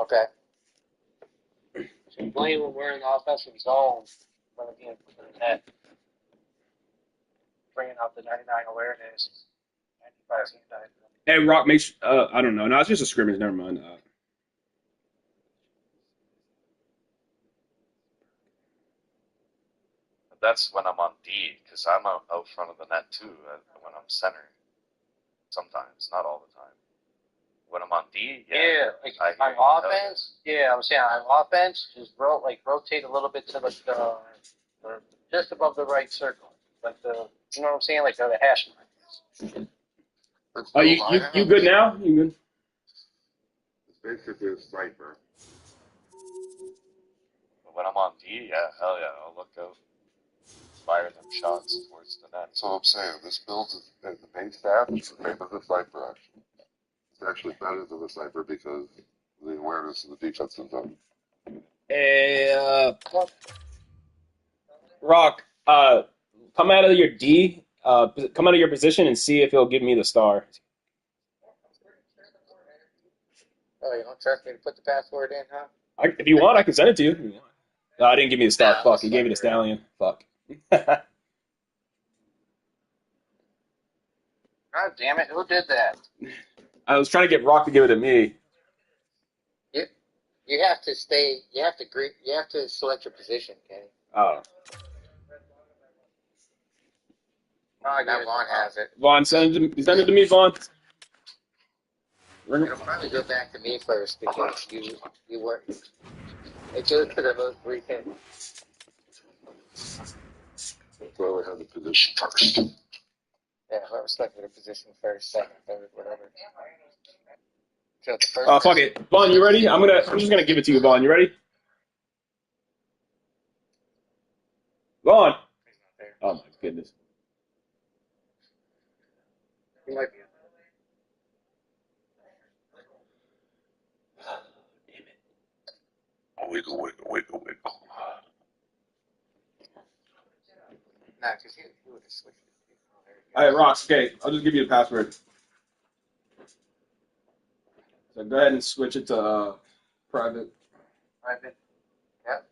Okay. So you blame when we're in the offensive zone, when again, for the net, bringing out the 99 awareness, 95 team dive. Hey, Rock, make sure, I don't know. No, it's just a scrimmage. Never mind. That's when I'm on D, because I'm out front of the net too, when I'm center. Sometimes, not all the time. When I'm on D, yeah, like on offense, I'm saying on offense, just rotate a little bit to the just above the right circle, like you know what I'm saying, like the hash mark. Oh, you good now? You good? It's basically a sniper. When I'm on D, yeah, hell yeah, I'll look out, fire them shots towards the net. So I'm saying this build is the base stat is the same as the sniper. Actually, it's actually better than the sniper because of the awareness of the defensive zone. Hey, Rock, come out of your D, come out of your position and see if it'll give me the star. Oh, you don't trust me to put the password in, huh? If you want, I can send it to you. No, I didn't give me the star. Fuck, he gave me the stallion. Fuck. God damn it! Who did that? I was trying to get Rock to give it to me. You have to stay. You have to You have to select your position, Kenny. Oh. Now Vaughn has it. Vaughn, send it to me, Vaughn. It'll probably go back to me first because you were. It goes to the most recent. Whoever had the position first. Yeah, whoever selected a position first, second, third, whatever. So the first Fuck it, Vaughn. You ready? I'm just gonna give it to you, Vaughn. You ready? Vaughn. Oh my goodness. He might be. Damn it. Wiggle. Nah, because he would have switched it. All right, Rock. Okay, I'll just give you the password. So go ahead and switch it to private. Private. Yep.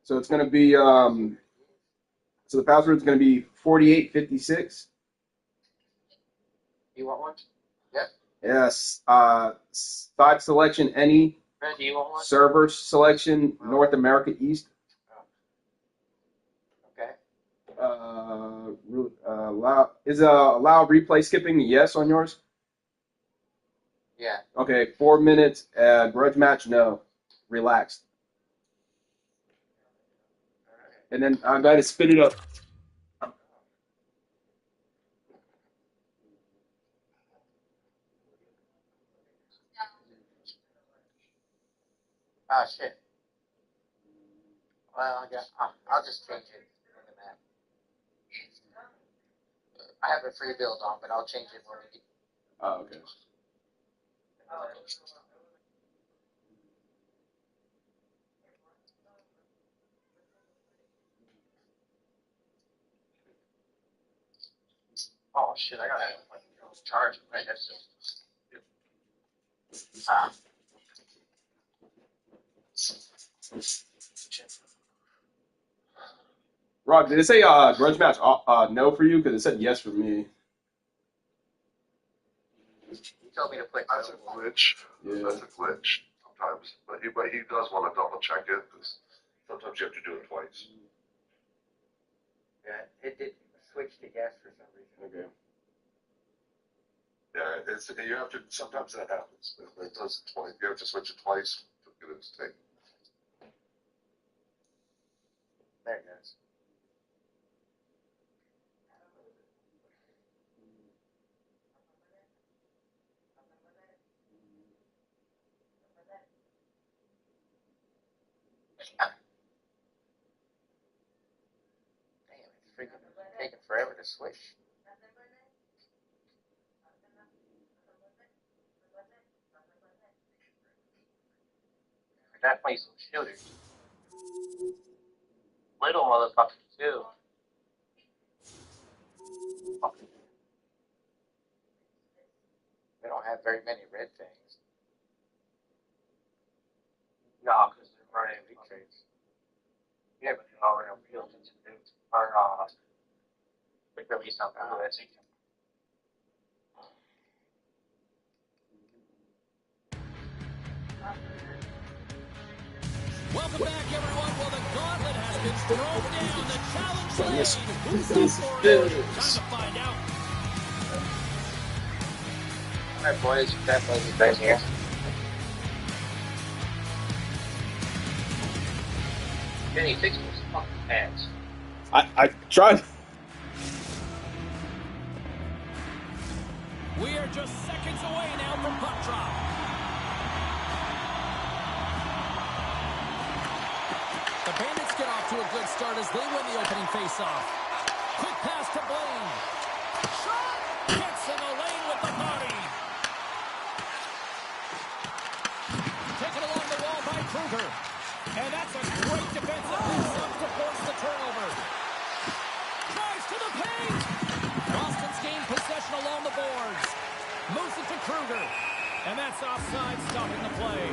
So it's gonna be so the password is gonna be 4856. You want one? Yep. Yes. Side selection any. Red, do you want one? Server selection North America East. Okay. Allow replay skipping? Yes on yours. Yeah. Okay, 4 minutes. Grudge match? No. Relaxed. And then I got to spin it up. Ah, shit. Well, I guess I'll just change it in the map. I have a free build on, but I'll change it when we get. Oh, okay. Oh shit! I gotta charge it. Right, that's just. Ah. Rob, did it say grudge match no for you? Because it said yes for me. You told me to put. That's a glitch. Yeah. That's a glitch sometimes, but he does want to double check it because sometimes you have to do it twice. Yeah, it did switch to yes for some reason. Okay. Yeah, you have to. Sometimes that happens. It does twice. You have to switch it twice to get it to take. There it goes. Damn, it's freaking taking forever to switch. That plays some shooters. Little motherfuckers too. We don't have very many red things. Yeah, but it already appealed to do our quick release on that. I think. Welcome back, everyone. Well, the gauntlet has been thrown down. The challenge So laid. this Who's is up for it? Bills. Time to find out. All right, boys, that was the best here. Kenny, fix those fucking pants. I tried. We are just seconds away now from puck drop. The Bandits get off to a good start as they win the opening faceoff. Quick pass to Blaine. Shot! Gets in the lane with the body. Taken along the wall by Kruger. And that's a great defensive pass to force the turnover. Drives to the paint. Boston's gained possession along the boards. Moves it to Kruger. And that's offside, stopping the play.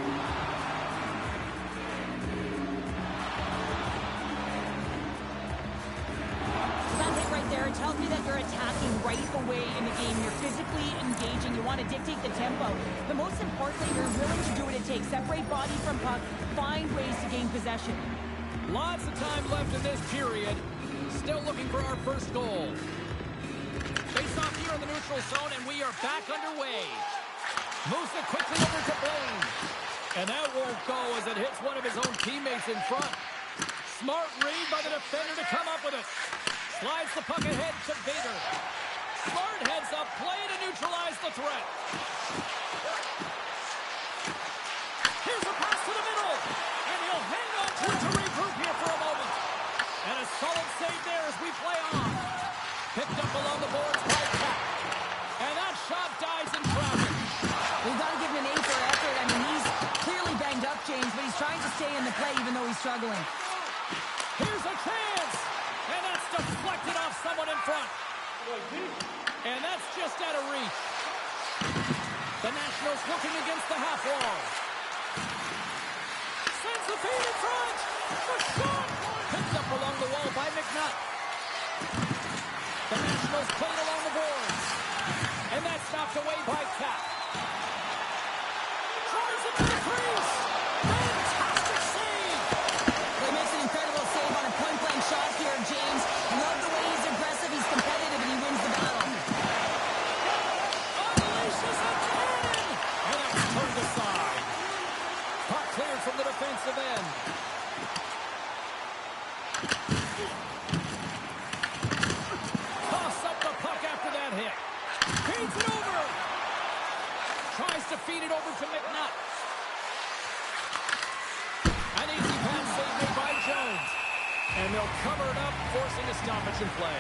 There, it tells me that you're attacking right away in the game. You're physically engaging. You want to dictate the tempo. But most importantly, you're willing to do what it takes. Separate body from puck. Find ways to gain possession. Lots of time left in this period. Still looking for our first goal. Face off here in the neutral zone, and we are back underway. Moves it quickly over to Blaine. And that won't go as it hits one of his own teammates in front. Smart read by the defender to come up with it. Slides the puck ahead to Vader. Smart heads up play to neutralize the threat. Here's a pass to the middle. And he'll hang on to it to regroup here for a moment. And a solid save there as we play on. Picked up along the boards by Cap. And that shot dies in traffic. We've got to give him an A for effort. I mean, he's clearly banged up, James, but he's trying to stay in the play even though he's struggling. Here's a chance. And that's deflected off someone in front. And that's just out of reach. The Nationals looking against the half wall. Sends the feed in front. The shot. Picked up along the wall by McNutt. The Nationals played along the boards. And that's knocked away by Cap. Tries it to the crease. Fantastic save. He makes an incredible save on a point-blank shot here, James. Love the way he's aggressive, he's competitive, and he wins the battle. Unleashes a cannon! And that's turned aside. Puck cleared from the defensive end. Toss up the puck after that hit. Feeds it over. Tries to feed it over to McNutt. An easy pass save made by Jones. And they'll cover it up, forcing a stoppage in play.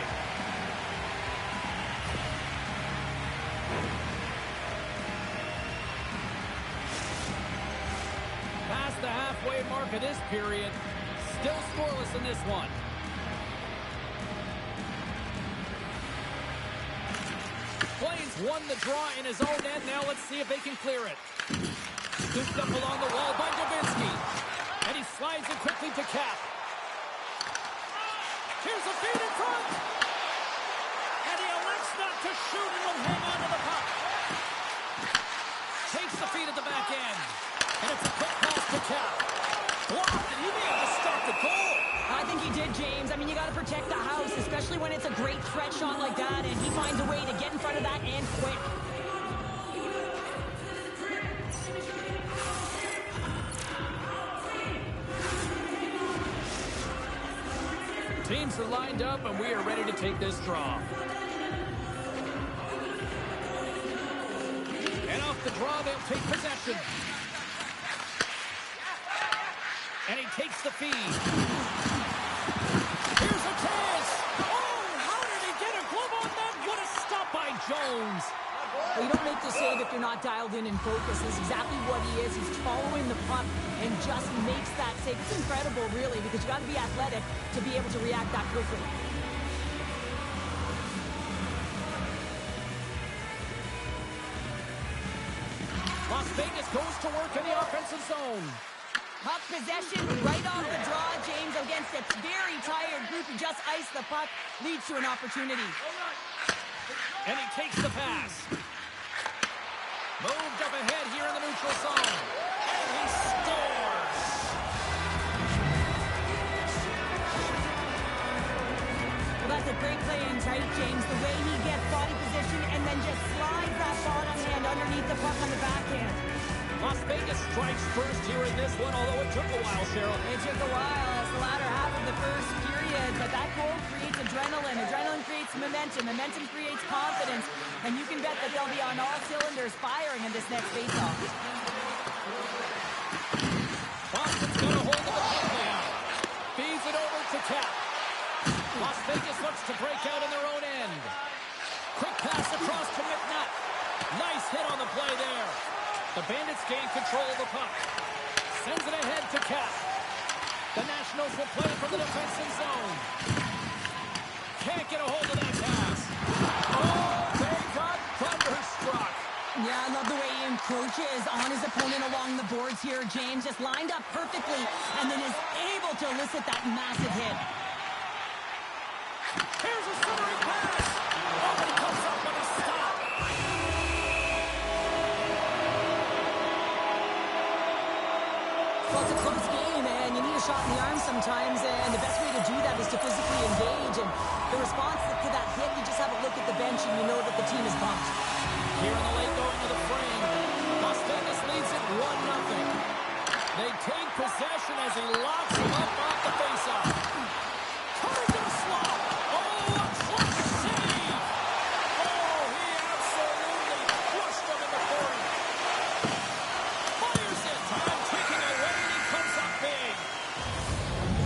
Past the halfway mark of this period. Still scoreless in this one. Flames won the draw in his own end. Now let's see if they can clear it. Scooped up along the wall by Davinsky. And he slides it quickly to Cap. Here's a feed in front. And he elects not to shoot and will hang on to the puck. Takes the feed at the back end. And it's a quick pass to Cap. Blocked, and he may have to stop the goal. I think he did, James. I mean, you got to protect the house, especially when it's a great threat shot like that, and he finds a way to get in front of that and quick. Teams are lined up, and we are ready to take this draw. And off the draw, they'll take possession. And he takes the feed. Here's a chance. Oh, how did he get a glove on that? What a stop by Jones. Well, you don't make the save if you're not dialed in and focused. This is exactly what he is. He's following the puck and just makes that save. It's incredible, really, because you got to be athletic to be able to react that quickly. Las Vegas goes to work in the offensive zone. Puck possession right off the draw, James, against a very tired group who just iced the puck, leads to an opportunity. And he takes the pass. Moved up ahead here in the neutral zone. And he scores! Well, that's a great play in tight, James. The way he gets body position and then just slides that bottom hand underneath the puck on the backhand. Las Vegas strikes first here in this one, although it took a while, Cheryl. It took a while. It's the latter half of the first period, but that goal creates adrenaline. Adrenaline creates momentum. Momentum creates confidence. And you can bet that they'll be on all cylinders firing in this next faceoff. Boston's got a hold of the puck now. Feeds it over to Cap. Las Vegas looks to break out in their own end. Quick pass across to McNutt. Nice hit on the play there. The Bandits gain control of the puck. Sends it ahead to Cap. The Nationals will play from the defensive zone. Can't get a hold of that pass. Oh, they got thunderstruck. Yeah, I love the way he encroaches on his opponent along the boards here. James just lined up perfectly and then is able to elicit that massive hit. Here's a centering pass. Oh, he comes up with a stop. Well, it's a close game, and you need a shot in the arm sometimes, and the best way to do that is to physically engage. And the response to that hit, you just have a look at the bench, and you know that the team is pumped. Here in the late going to the frame. Las Vegas leads it 1-0. They take possession as he locks him up off the faceoff. Turns to the slot. Oh, a clutch save. Oh, he absolutely crushed him in the corner. Fires it. Time ticking away, and he comes up big.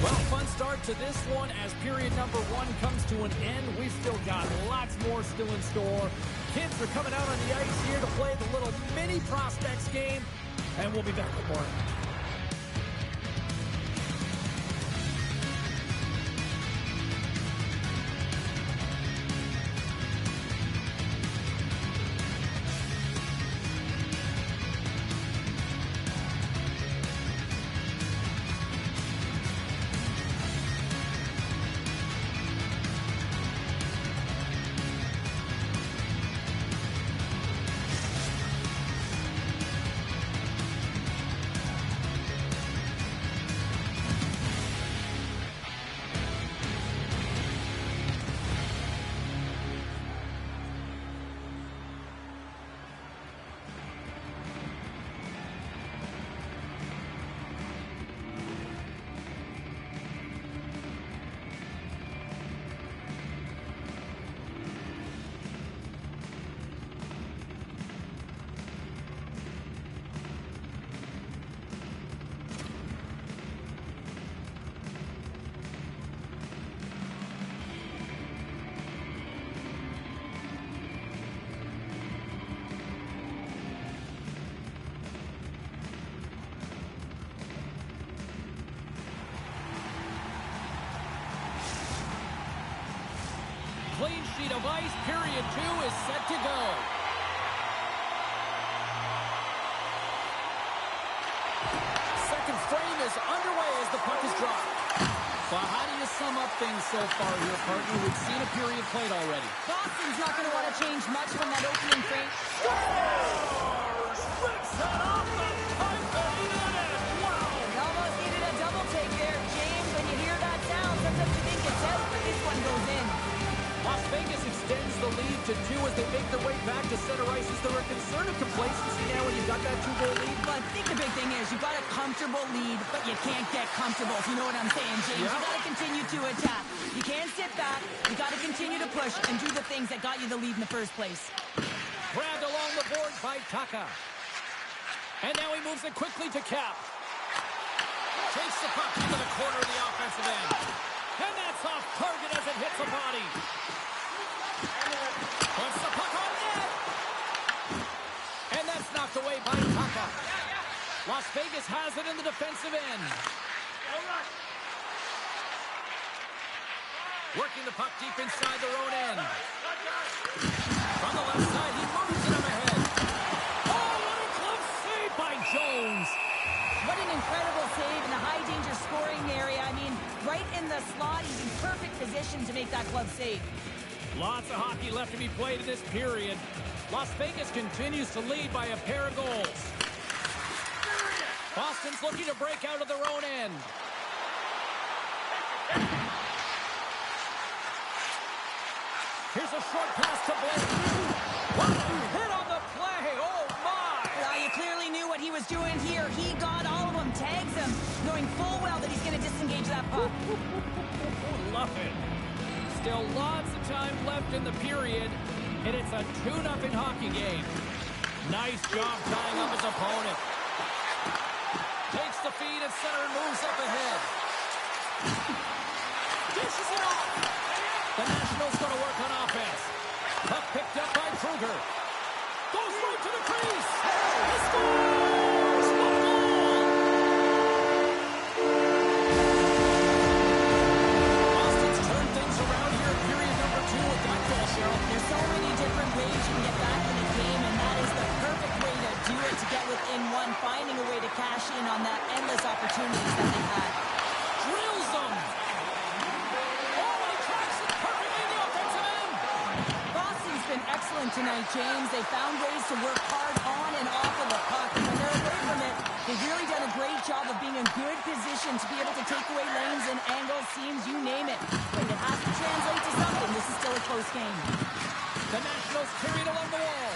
Well, fun start to this one as period number 1 comes to an end. We've still got lots more still in store. Kids are coming out on the ice here to play the little mini prospects game, and we'll be back with more. Clean sheet of ice. Period 2 is set to go. Second frame is underway as the puck is dropped. Well, how do you sum up things so far here, partner? We've seen a period played already. Boston's not going to want to change much from that opening frame. Scores! Rips it off the pipe and in it! Wow! He almost needed a double take there, James. When you hear that sound, sometimes you think it's out, but this one goes in. Las Vegas extends the lead to 2 as they make their way back to center ice. Is there a concern of complacency now when you've got that 2-goal lead? But I think the big thing is you've got a comfortable lead, but you can't get comfortable, if you know what I'm saying, James. Yeah. You got to continue to attack. You can't sit back. You got to continue to push and do the things that got you the lead in the first place. Grabbed along the board by Taka. And now he moves it quickly to Cap. Takes the puck into the corner of the offensive end. And that's off target as it hits the body. Puts the puck on net. And that's knocked away by Taka. Las Vegas has it in the defensive end. Working the puck deep inside their own end. From the left side, he moves it up ahead. Oh, what a close save by Jones. What an incredible save the slot. He's in perfect position to make that glove save. Lots of hockey left to be played in this period. Las Vegas continues to lead by a pair of goals. Boston's looking to break out of their own end. Here's a short pass to Blake. What a hit on the play! Oh, my! Well, you clearly knew what he was doing here. He got all of them, tags them, knowing full well that he's going to disengage that puck. Love it. Still lots of time left in the period, and it's a 2-0 hockey game. Nice job tying up his opponent. Takes the feed at center and moves up ahead. Dishes it off. The Nationals going to work on offense. Puck picked up by Kruger. Goes right to the crease. He scores! What a goal! Boston's turned things around here in period number 2 with that goal, Cheryl. There's so many different ways you can get back in the game, and that is the perfect way to do it, to get within one, finding a way to cash in on that endless opportunities that they've had. Drills them. Oh, and he tracks it perfectly in the offensive end. Boston's been excellent tonight, James. They found ways to work hard on and off of the puck. And when they're away from it, they've really done a great job of being in good position to be able to take away lanes and angles, seams, you name it. When it has to translate to something, this is still a close game. The Nationals carried along the wall.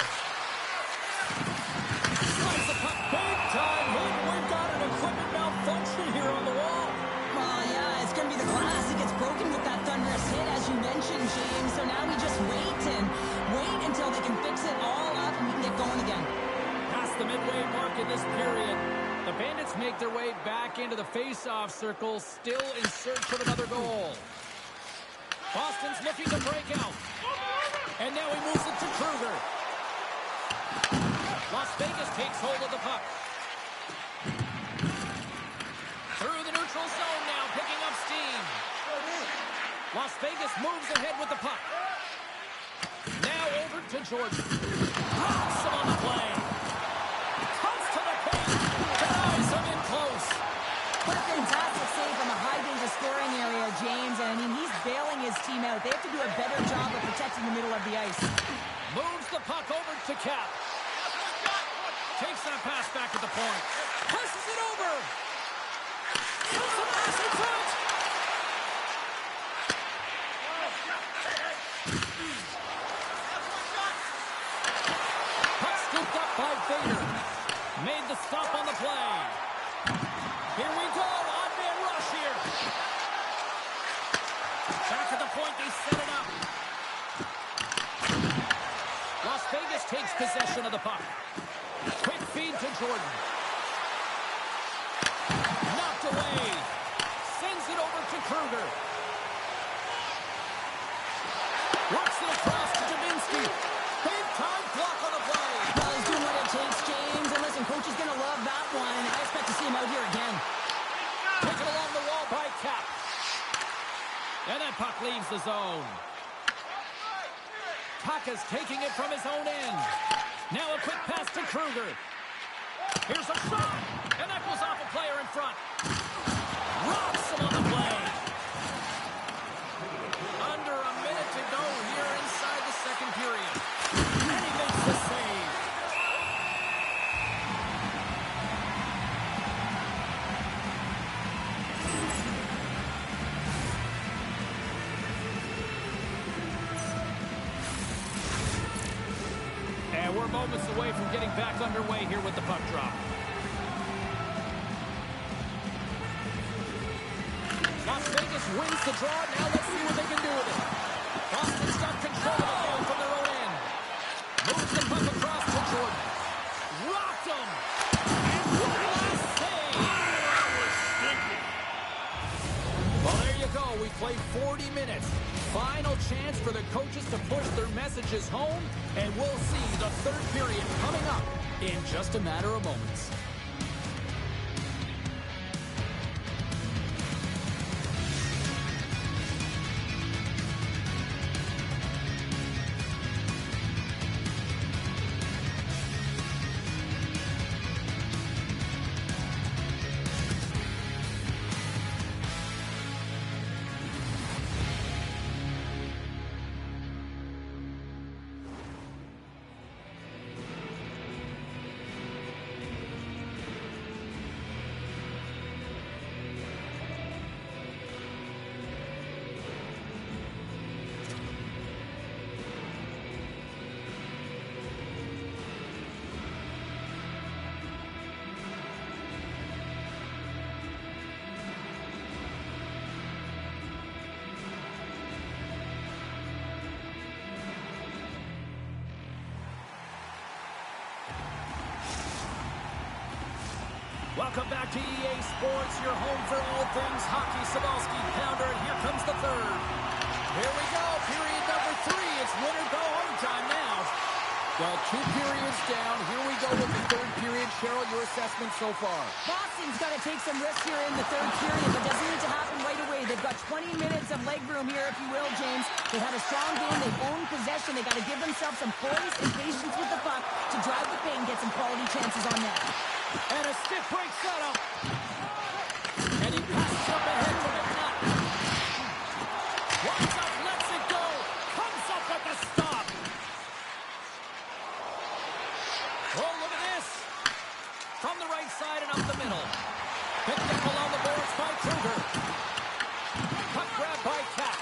Slides the puck big time hit. We've got an equipment malfunction here on the wall. Well, yeah, it's going to be the glass. It gets broken with that thunderous hit, as you mentioned, James. So now we just wait until they can fix it all up and we can get going again. Past the midway mark in this period, the Bandits make their way back into the face-off circle, still in search of another goal. Boston's looking to break out. And now he moves it to Kruger. Las Vegas takes hold of the puck. Through the neutral zone now, picking up steam. Las Vegas moves ahead with the puck. Now over to Jordan. Drops him on the play. Comes to the paint. Denies him in close. What a fantastic save from a high-danger scoring area, James. And I mean, he's bailing his team out. They have to do a better job of protecting the middle of the ice. Moves the puck over to Cap. Takes that pass back at the point. Passes it over. Puts the pass in front. Puck scooped up by Vader. Made the stop on the play. Here we go. Odd man rush here. Back at the point, they set it up. Las Vegas takes possession of the puck. Quick feed to Jordan. Knocked away. Sends it over to Kruger. Works it across to Dubinsky. Big time block on the play. Well, he's doing what it takes, James. And listen, coach is going to love that one. And I expect to see him out here again. Taken along the wall by Cap. And that puck leaves the zone. Taka's taking it from his own end. Now a quick pass to Kruger. Here's a shot. And that goes off a player in front. Rocks him on the play. Under a minute to go here inside the second period. And he makes the save. And we're moments away from getting back underway here with the puck drop. Las Vegas wins the draw. Now let's see what they can do with it. Boston's got control of the game from their own end. Moves the puck across to Jordan. Rocked him. And one last save. Well, there you go. We played 40 minutes. Final chance for the coaches to push their messages home, and we'll see the third period coming up in just a matter of moments. Welcome back to EA Sports, your home for all things hockey. Sabalski pounder, and here comes the third. Here we go, period number 3. It's win or go home time now. Well, 2 periods down. Here we go with the third period. Cheryl, your assessment so far? Boston's got to take some risks here in the third period, but doesn't need to happen right away. They've got 20 minutes of leg room here, if you will, James. They've had a strong game. They've owned possession. They've got to give themselves some poise and patience with the puck to drive the paint and get some quality chances on net. And a stiff break setup. And he passes up ahead to McNutt. Winds up, lets it go. Comes up with the stop. Oh, look at this. From the right side and up the middle. Picked up along the boards by Kruger. Puck grab by Cap.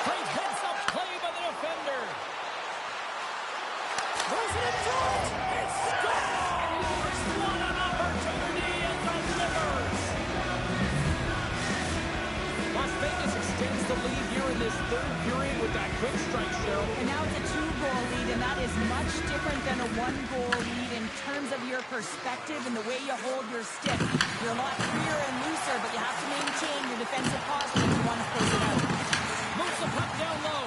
Great heads-up play by the defender. Throws it in front. It scores! What an opportunity and delivers! Las Vegas extends the lead here in this third period with that quick strike, Cheryl. And now it's a 2-goal lead, and that is much different than a 1-goal lead in terms of your perspective and the way you hold your stick. You're a lot freer and looser, but you have to maintain your defensive posture if you want to close it out. Moves the puck down low.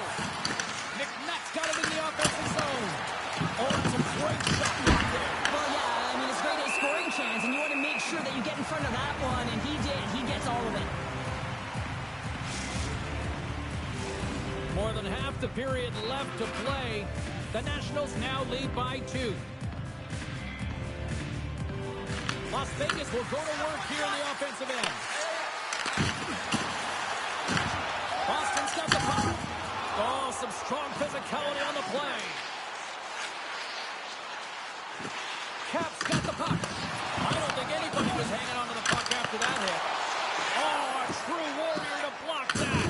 McNutt's got it in the offensive zone. Oh, it's a great shot right there. Well, yeah, I mean, it's a great A scoring chance, and you want to make sure that you get in front of that one, and he did. He gets all of it. More than half the period left to play. The Nationals now lead by 2. Las Vegas will go to work here in the offensive end. Boston's got the puck. Oh, some strong physicality on the play. Cap's got the puck. I don't think anybody was hanging onto the puck after that hit. Oh, a true warrior to block that.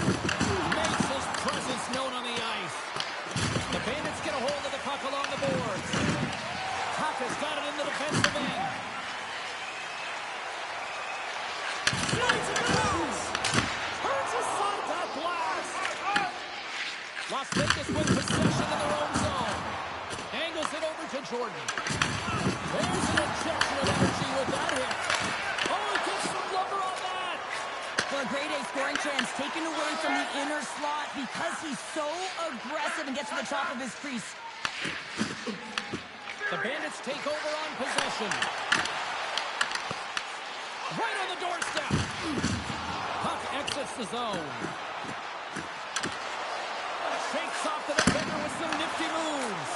Makes his presence known on the ice. The Bandits get a hold of the puck along the boards. Tucker's got it in the defensive end. Slides it goes! Turns aside that blast! Las Vegas with possession in their own zone. Angles it over to Jordan. There's an injection of energy with that hit. Oh, he gets some lumber on that! Well, a great A scoring chance taken away from the inner slot because he's so aggressive and gets to the top of his crease. The Bandits take over on possession. Right on the doorstep. Puck exits the zone. Shakes off the defender with some nifty moves.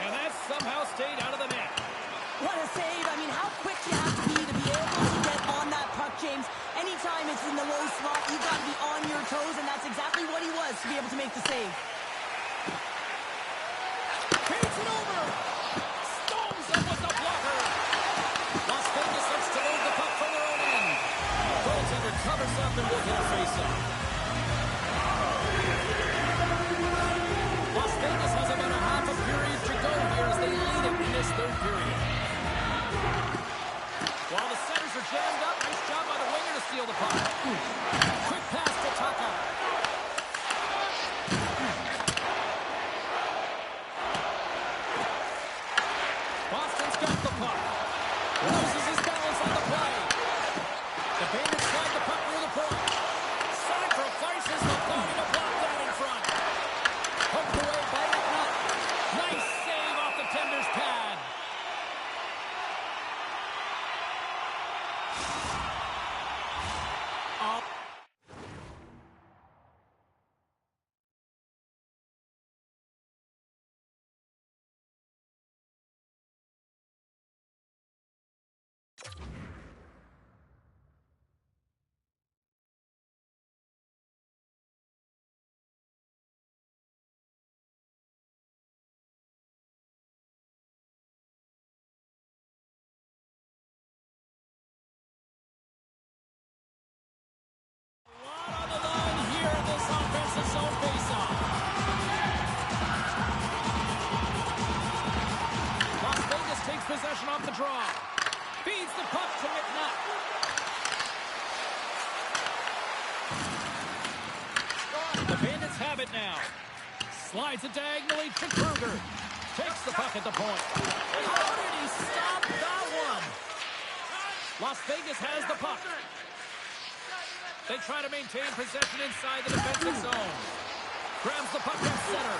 And that somehow stayed out of the net. What a save. I mean, how quick you have to be able to get on that puck, James. Anytime it's in the low slot, you've got to be on your toes, and that's exactly what he was to be able to make the save. Takes it over. Stones up with the blocker. Las Vegas looks to load the puck from their own end. Goaltender covers up and will get a face-off. Las Vegas has about a half a period to go here as they lead it in this third period. While the centers are jammed up, nice job by the winger to steal the puck. Quick pass to Tucker. Boston's got the puck. Loses his balance on the play. The Bandits slide the puck near the point. Sacrifices the body to block that in front. Hooked away by McNutt. Nice save off the tender's pad. On the line here in this offensive zone faceoff. Las Vegas takes possession off the draw. Feeds the puck to McNutt. The Bandits have it now. Slides it diagonally to Kruger. Takes the puck at the point. How did he stop that one? Las Vegas has the puck. They try to maintain possession inside the defensive zone. Grabs the puck at center.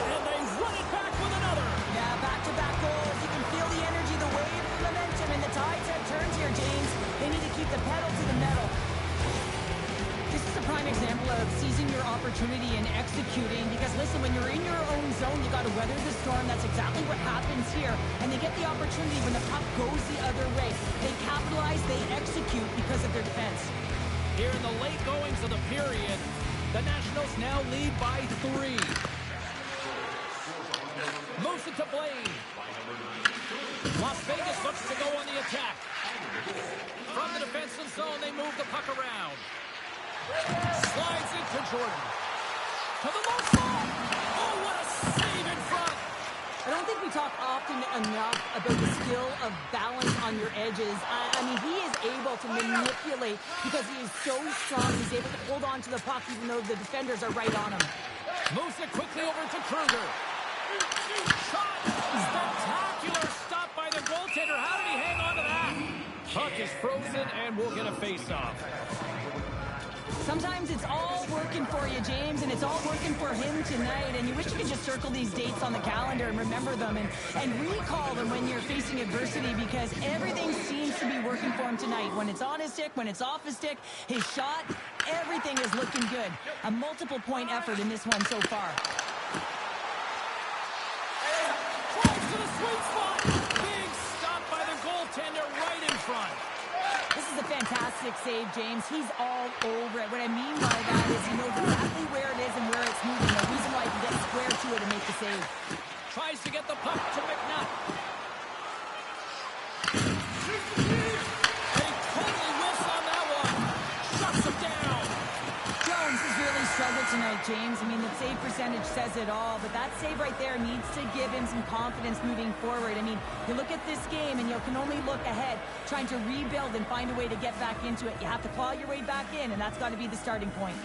And they run it back with another. Yeah, back-to-back goals. You can feel the energy, the wave, the momentum, and the tides have turned here, James. They need to keep the pedal to the metal. This is a prime example of seizing your opportunity and executing, because listen, when you're in your own zone, you got to weather the storm. That's exactly what happens here. And they get the opportunity when the puck goes the other way. They capitalize, they execute because of their defense. Here in the late goings of the period, the Nationals now lead by 3. Moves it to Blaine. Las Vegas looks to go on the attack. From the defensive zone, they move the puck around. Slides into Jordan. To the low slot. Oh, what a save in front. I don't think we talk often enough about the skill of balance on your edges. I mean, he is able to manipulate because he is so strong. He's able to hold on to the puck even though the defenders are right on him. Moves it quickly over to Kruger. Shot. Spectacular stop by the goaltender. How did he hang on to that? Puck is frozen and we'll get a face-off. Sometimes it's all working for you, James, and it's all working for him tonight. And you wish you could just circle these dates on the calendar and remember them and recall them when you're facing adversity, because everything seems to be working for him tonight. When it's on his stick, when it's off his stick, his shot, everything is looking good. A multiple-point effort in this one so far. Drives to the sweet spot. Big stop by the goaltender right in front. This is a fantastic save, James. He's all over it. What I mean by that is he knows exactly where it is and where it's moving. The reason why he can get square to it and make the save. Tries to get the puck to McNutt. And he totally whiffs on that one. Shuts him down. Jones has really struggled tonight, James. I mean, the save percentage says it all, but that save right there needs to give him some confidence moving forward. I mean, you look at this game and you can only look ahead, trying to rebuild and find a way to get back into it. You have to claw your way back in, and that's got to be the starting point.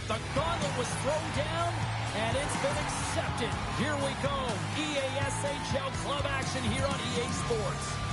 The gauntlet was thrown down, and it's been accepted. Here we go. EASHL club action here on EA Sports.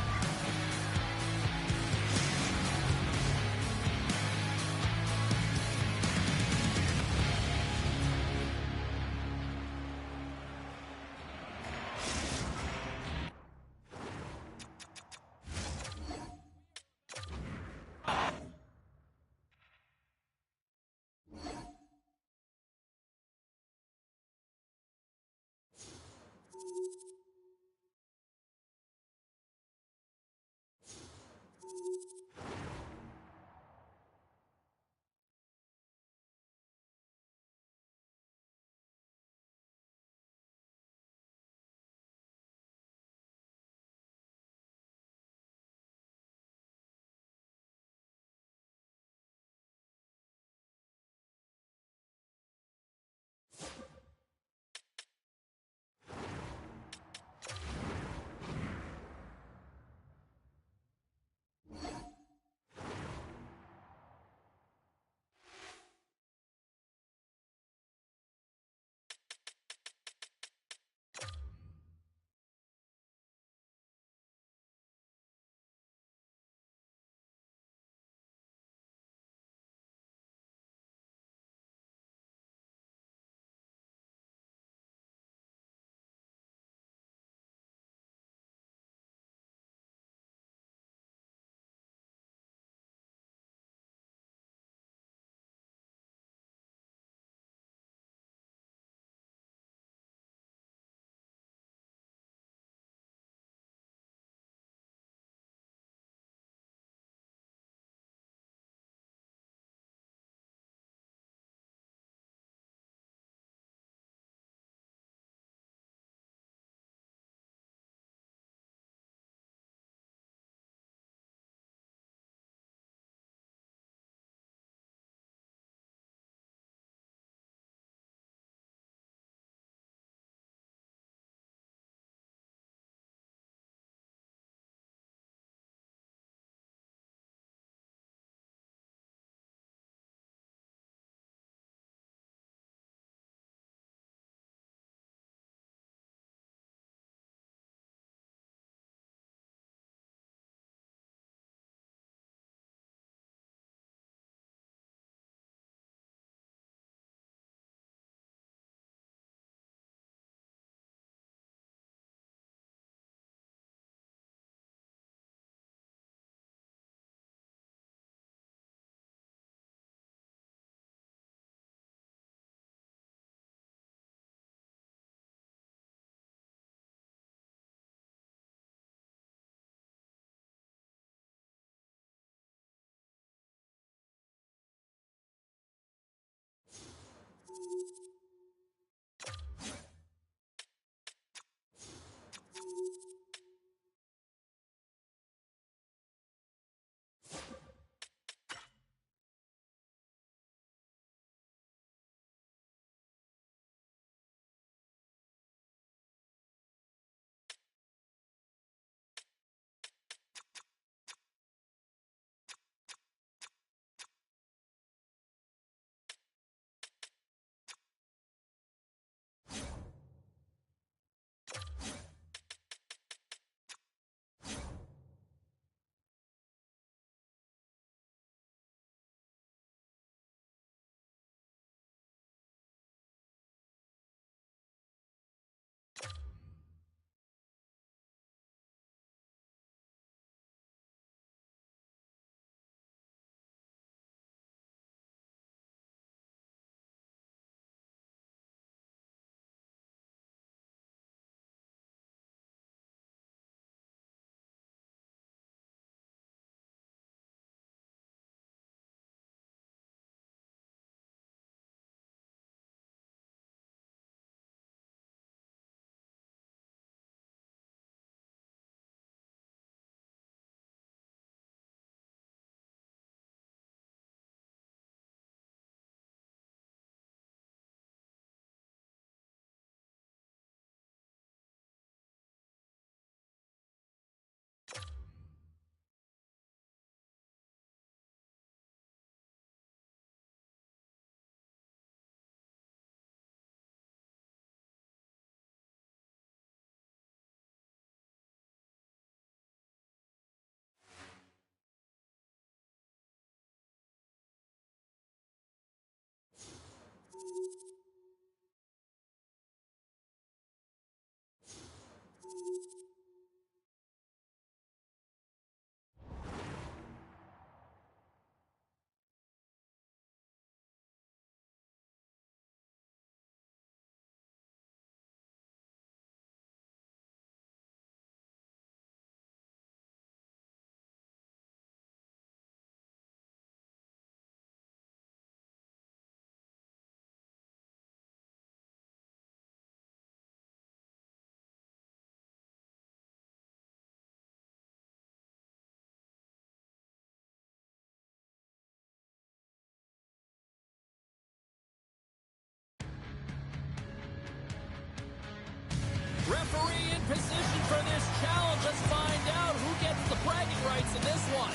in this one.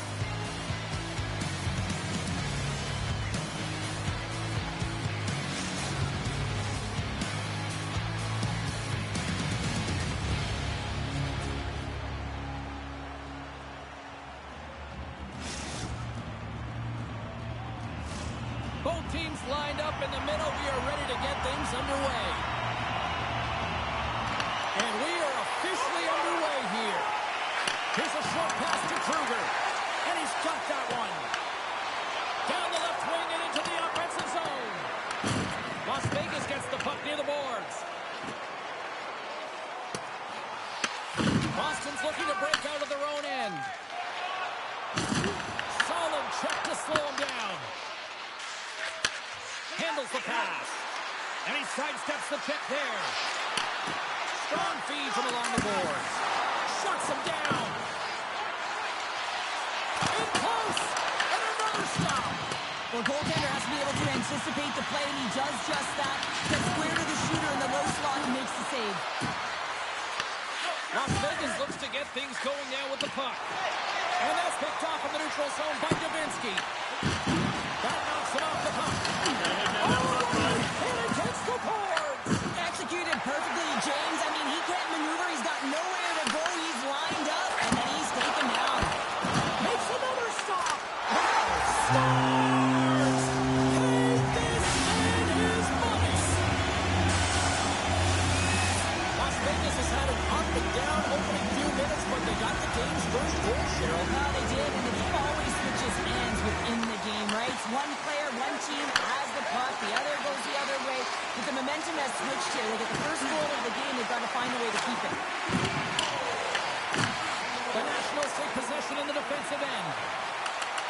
Both teams lined up in the middle. We are ready to get things underway. And we are officially underway here. Here's a short pass to Kruger. And he's got that one. Down the left wing and into the offensive zone. Las Vegas gets the puck near the boards. Boston's looking to break out of their own end. Solid check to slow him down. Handles the pass. And he sidesteps the check there. Strong feeds him along the boards. Shuts him down. In close. And another stop. Well, goaltender has to be able to anticipate the play, and he does just that. Gets square to the shooter in the low slot and makes the save. Las Vegas looks to get things going now with the puck. And that's picked off in the neutral zone by Dubinsky. That knocks him off the puck. And it hits the boards. Executed perfectly, James. I mean, he can't maneuver. He's got nowhere to go. He's lined up, and then he's taken down. Makes another stop. Scores! Paid this man his money. Las Vegas has had an up and down opening few minutes, but they got the game's first goal, Cheryl. Well, they did, and the game always switches hands within the game, right? One player, one team has the puck, the other goes the other way. But the momentum has switched here. They get the first goal of the game. They've got to find a way to keep it. The Nationals take possession in the defensive end.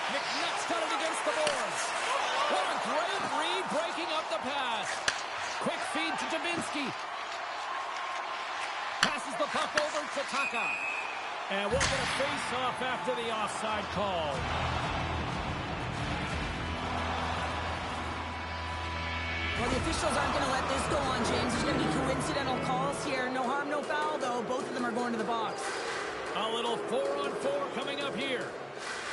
McNutt's got it against the boards. What a great read, breaking up the pass. Quick feed to Dubinsky. Passes the puck over to Taka. And we'll get a face-off after the offside call. Well, the officials aren't going to let this go on, James. There's going to be coincidental calls here. No harm, no foul, though. Both of them are going to the box. A little 4-on-4 coming up here.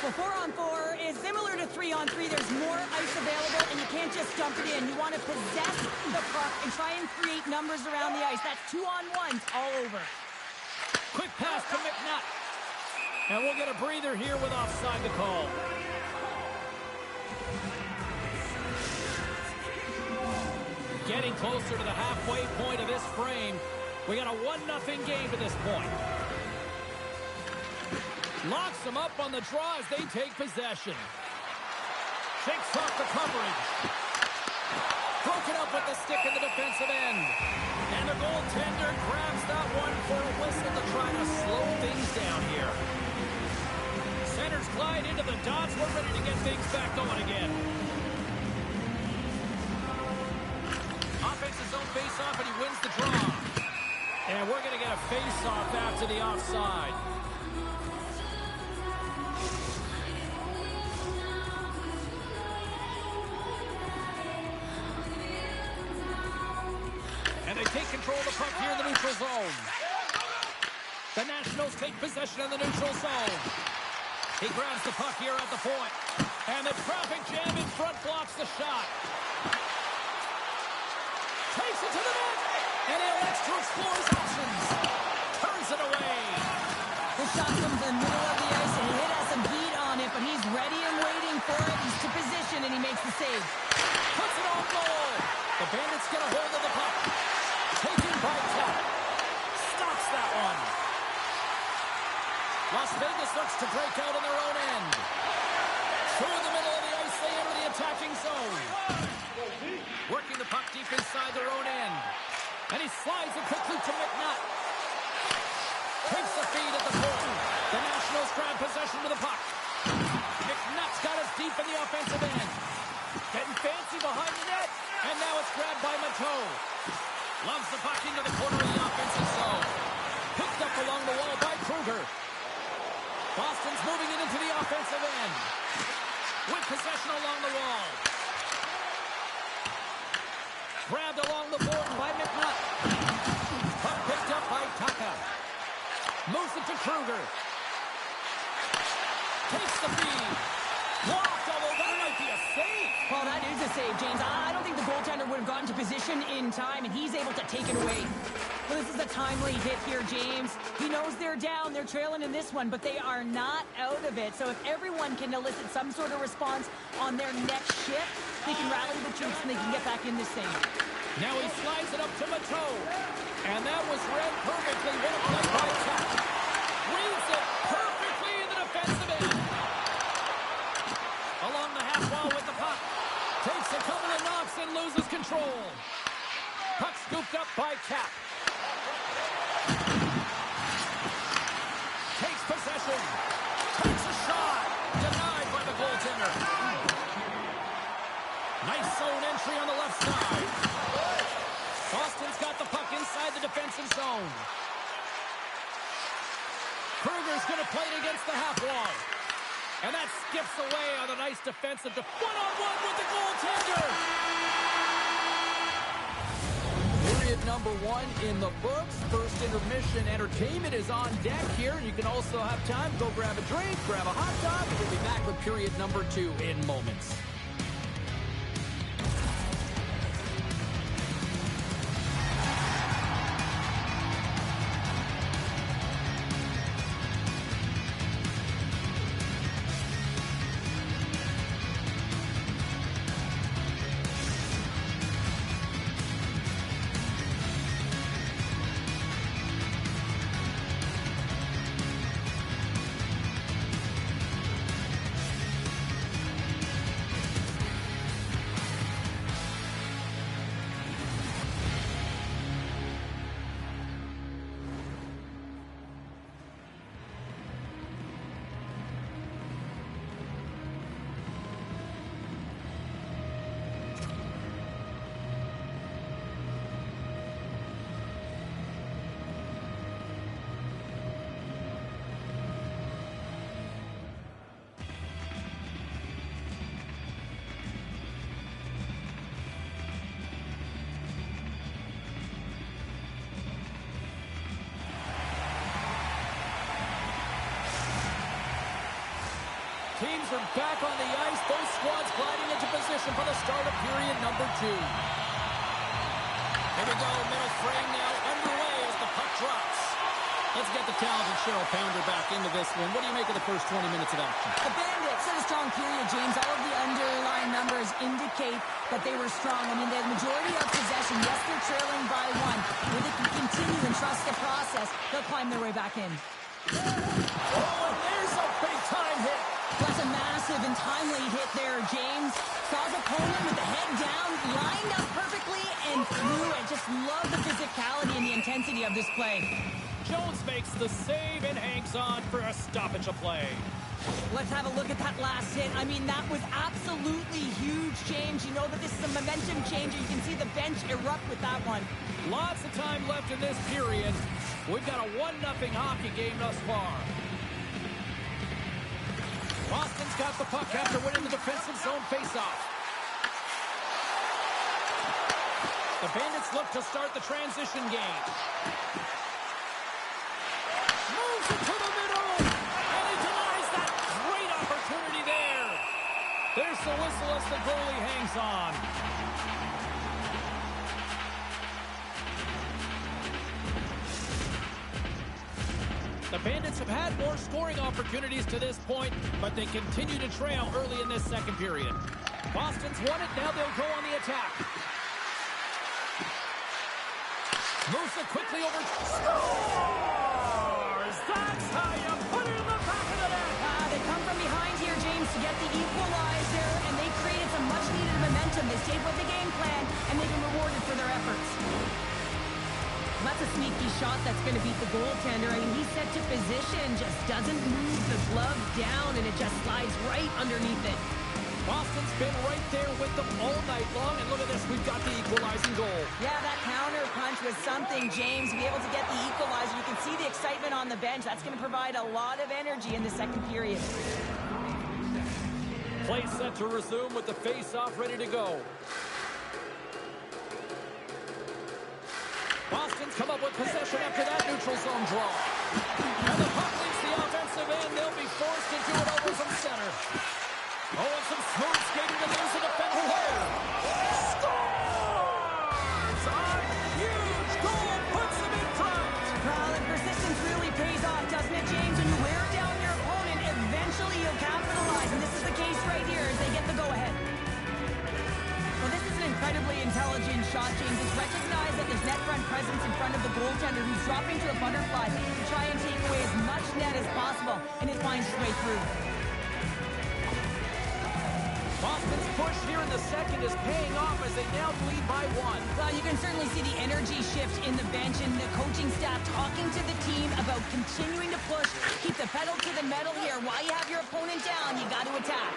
Well, 4-on-4 is similar to 3-on-3. There's more ice available, and you can't just dump it in. You want to possess the puck and try and create numbers around the ice. That's 2-on-1s all over. Quick pass to McNutt. And we'll get a breather here with offside to call. Getting closer to the halfway point of this frame. We got a 1-0 game to this point. Locks them up on the draw as they take possession. Shakes off the coverage. Broken up with the stick in the defensive end. And the goaltender grabs that one for a whistle to try to slow things down here. Centers glide into the dots. We're ready to get things back going again. Offensive zone face-off, and he wins the draw. And we're going to get a face-off after the offside. And they take control of the puck here in the neutral zone. The Nationals take possession in the neutral zone. He grabs the puck here at the point. And the traffic jam in front blocks the shot. Takes it to the net. And he elects to explore his options. Turns it away. The shot comes in the middle of the ice, and he has some heat on it, but he's ready and waiting for it. He's to position, and he makes the save. Puts it on goal. The Bandits get a hold of the puck. Taken by Tuck. Stops that one. Las Vegas looks to break out on their own end. Through the middle of the ice, they enter the attacking zone. Working the puck deep inside their own end. And he slides it quickly to McNutt. Takes the feed at the point. The Nationals grab possession of the puck. McNutt's got us deep in the offensive end. Getting fancy behind the net. And now it's grabbed by Mateau. Loves the puck into the corner of the offensive zone. Picked up along the wall by Kruger. Boston's moving it into the offensive end. With possession along the wall. Grabbed along the board by McNutt. Puck picked up by Taka. Moves it to Kruger. the feed. Blocked, although that might be a save. Well, that is a save, James. I don't think the goaltender would have gotten to position in time, and he's able to take it away. Well, this is a timely hit here, James. He knows they're down, they're trailing in this one, but they are not out of it. So if everyone can elicit some sort of response on their next shift, they can rally the troops and they can get back in this thing. Now he slides it up to Mateau. And that was read perfectly. What a play by Cap. Reads it perfectly in the defensive end. Along the half wall with the puck. Takes a couple of knocks and loses control. Puck scooped up by Cap. Takes possession. Takes a shot. Denied by the goaltender. Nice zone entry on the left side. Boston's got the puck inside the defensive zone. Kruger's going to play it against the half wall. And that skips away on a nice defensive one-on-one with the goaltender. Period number 1 in the books. First intermission entertainment is on deck here. You can also have time to go grab a drink, grab a hot dog, and we'll be back with period number 2 in moments. Teams are back on the ice. Both squads gliding into position for the start of period number 2. Here we go. Middle frame now underway as the puck drops. Let's get the talented Cheryl Pounder back into this one. What do you make of the first 20 minutes of action? The Bandits had a strong period, James. All of the underlying numbers indicate that they were strong. I mean, the majority of possession, yes, they're trailing by 1. If they can continue and trust the process, they'll climb their way back in. Oh, and there's a big-time hit. That's a massive and timely hit there, James. Saw his opponent with the head down, lined up perfectly, and threw it. Just love the physicality and the intensity of this play. Jones makes the save and hangs on for a stoppage of play. Let's have a look at that last hit. I mean, that was absolutely huge, James. You know that this is a momentum changer. You can see the bench erupt with that one. Lots of time left in this period. We've got a 1-0 hockey game thus far. Boston's got the puck after winning the defensive zone faceoff. The Bandits look to start the transition game. Moves it to the middle, and he denies that great opportunity there. There's the whistle as the goalie hangs on. The Bandits have had more scoring opportunities to this point, but they continue to trail early in this second period. Boston's won it, now they'll go on the attack. Moves it quickly over. Scores! That's how you put it in the back of the net! They come from behind here, James, to get the equalizer, and they created some much-needed momentum. They stayed with the game plan, and they've been rewarded for their efforts. That's a sneaky shot that's going to beat the goaltender. I mean, he's set to position, just doesn't move the glove down, and it just slides right underneath it. Boston's been right there with them all night long, and look at this, we've got the equalizing goal. Yeah, that counter punch was something, James. To be able to get the equalizer, you can see the excitement on the bench. That's going to provide a lot of energy in the second period. Play set to resume with the face-off ready to go. Boston's come up with possession after that neutral zone draw. And the puck leaves the offensive end. They'll be forced to do it over from center. Oh, and some smooth skating to lose the defense here. Scores! A huge goal puts them in front. Well, and persistence really pays off, doesn't it, James? When you wear down your opponent, eventually you'll capitalize. And this is the case right here as they get the go-ahead. Well, this is an incredibly intelligent shot, James. It's recognized that there's net front presence in front of the goaltender who's dropping to a butterfly to try and take away as much net as possible, and it finds its way through. Boston's push here in the second is paying off as they now lead by 1. Well, you can certainly see the energy shift in the bench and the coaching staff talking to the team about continuing to push, keep the pedal to the metal here. While you have your opponent down, you got to attack.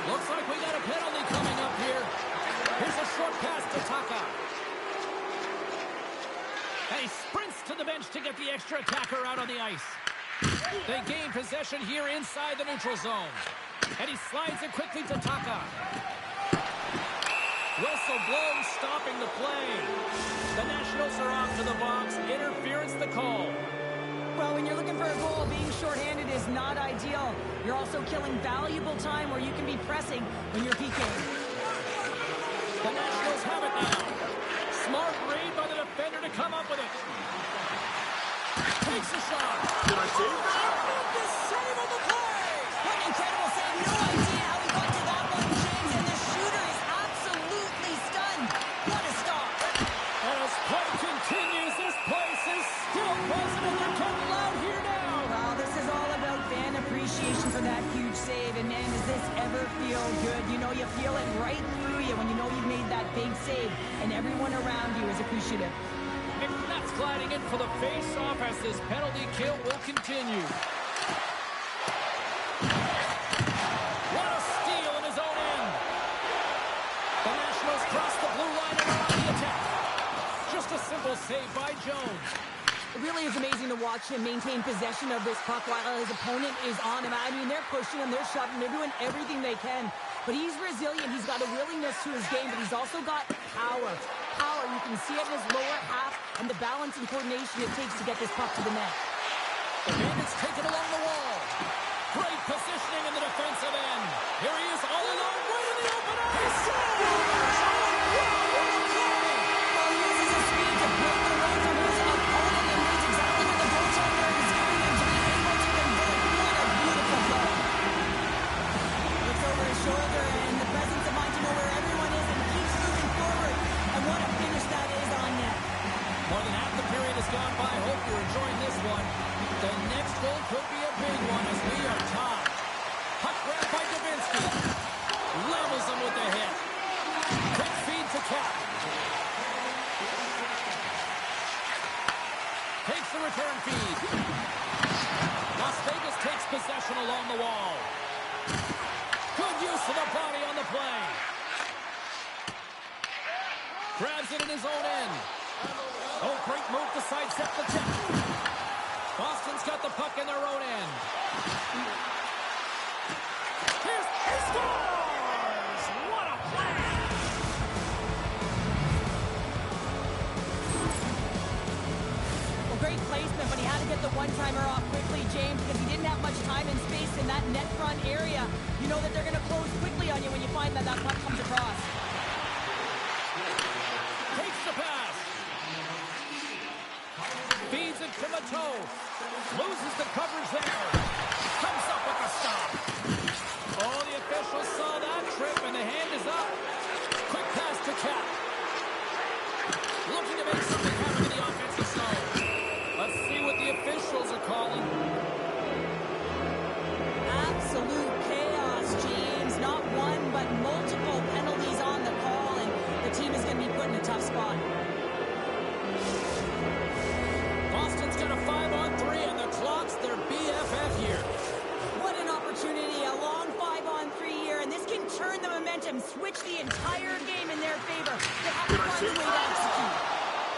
Looks like we got a penalty coming up here. Here's a short pass to Taka. And he sprints to the bench to get the extra attacker out on the ice. They gain possession here inside the neutral zone. And he slides it quickly to Taka. Whistle blows, stopping the play. The Nationals are off to the box. Interference the call. Well, when you're looking for a goal, being shorthanded is not ideal. You're also killing valuable time where you can be pressing when you're PKing. The Nationals have it now. Smart read by the defender to come up with it. Takes a shot. Did I save that? The save on the play. What an incredible save. No idea how he got to that one, James. And the shooter is absolutely stunned. What a stop. And as play continues, this place is still buzzing and they're getting loud here now. Well, this is all about fan appreciation for that huge save. And man, does this ever feel good. You know, you feel it right through you when you know you've made that big save. And everyone around you is appreciative. That's gliding in for the face-off as this penalty kill will continue. What a steal in his own end. The Nationals cross the blue line and are on the attack. Just a simple save by Jones. It really is amazing to watch him maintain possession of this puck while his opponent is on him. I mean, they're pushing him, they're shoving, they're doing everything they can. But he's resilient, he's got a willingness to his game, but he's also got power. Power, you can see it in his lower half and the balance and coordination it takes to get this puck to the net. The Bandits take it along the wall. Great positioning in the defensive end. Here he is all alone, right in the open ice. He scores! Well, he uses his speed to break away from his opponent and reads exactly what the goaltender is giving him to be able to convert. What a beautiful play. Looks over his shoulder and the presence of mind to know where everyone is and keeps moving forward. And what a finish that is on net. More than half the period has gone by. Hope you're enjoying this one. The next goal could be a big one as we are tied. Puck grab by Davinsky. Levels him with the hit. Quick feed to Cap. Takes the return feed. Las Vegas takes possession along the wall. Good use of the body on the play. Grabs it in his own end. Oh, great move to sidestep the tip. Boston's got the puck in their own end. He scores! What a play! Well, great placement, but he had to get the one-timer off quickly, James, because he didn't have much time and space in that net front area. You know that they're going to close quickly on you when you find that that puck comes across. Takes the pass. Feeds it to Mateau. Loses the coverage there. Comes up with a stop. Oh, the officials saw that trip, and the hand is up. Quick pass to Cap. Looking to make something happen in the offensive zone. Let's see what the officials are calling. Absolute chaos, James. Not one, but multiple penalties on the call, and the team is going to be put in a tough spot. Boston's got a 5-on-3, and the clock's their BFF here. What an opportunity, a long 5-on-3 here, and this can turn the momentum, switch the entire game in their favor. They have to find a way to execute.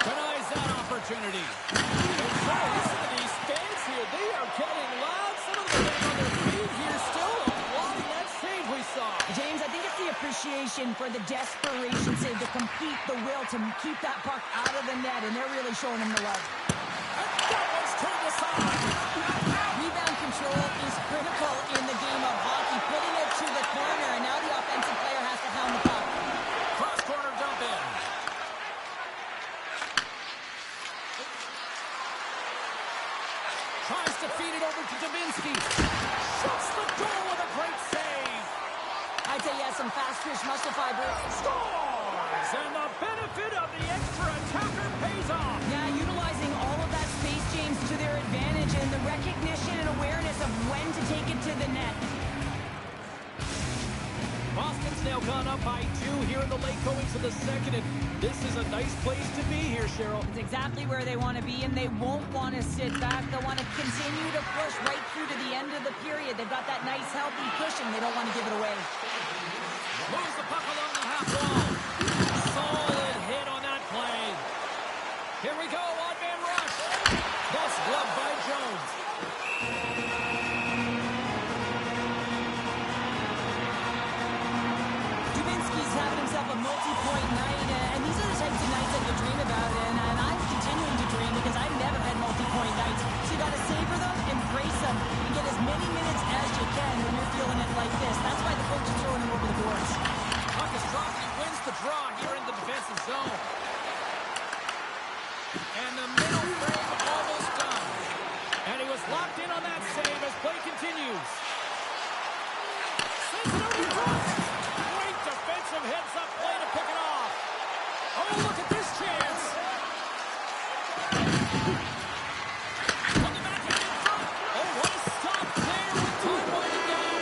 Denies that opportunity. Listen to these fans here. They are getting loud. Some of them are getting on their feet here still, applauding that save we saw. James, I think it's the appreciation for the desperation save, to compete, the will to keep that puck out of the net, and they're really showing him the love. That one's turned aside. Rebound control is critical in the game of hockey. Putting it to the corner, and now the offensive player has to hound the puck. Cross corner dump in. Tries to feed it over to Dubinsky. Shuts the door with a great save. I'd say he has some fast twitch muscle fiber. Scores! And the benefit of the extra attacker pays off. Yeah, utilizing all of that space, James, to their advantage, and the recognition and awareness of when to take it to the net. Boston's now gone up by 2 here in the late goings of the second, and this is a nice place to be here, Cheryl. It's exactly where they want to be, and they won't want to sit back. They'll want to continue to push right through to the end of the period. They've got that nice, healthy cushion. They don't want to give it away. Moves the puck along the half wall. Solid hit on that play. Here we go, odd-man rush. Bus glove by Jones. Dubinsky's having himself a multi-point night, and these are the types of nights that you dream about, and I'm continuing to dream because I've never had multi-point nights. So you got to savor them, embrace them, and get as many minutes as you can when you're feeling it like this. That's why the coach is throwing him over the boards. Puck is dropped. He wins the draw here in the defensive zone. And the middle frame almost done. And he was locked in on that save as play continues. Sends it over front. Great defensive heads-up play to pick it off. Oh, look at this chance. On the backhand in front. Oh, what a stop there with time winding down.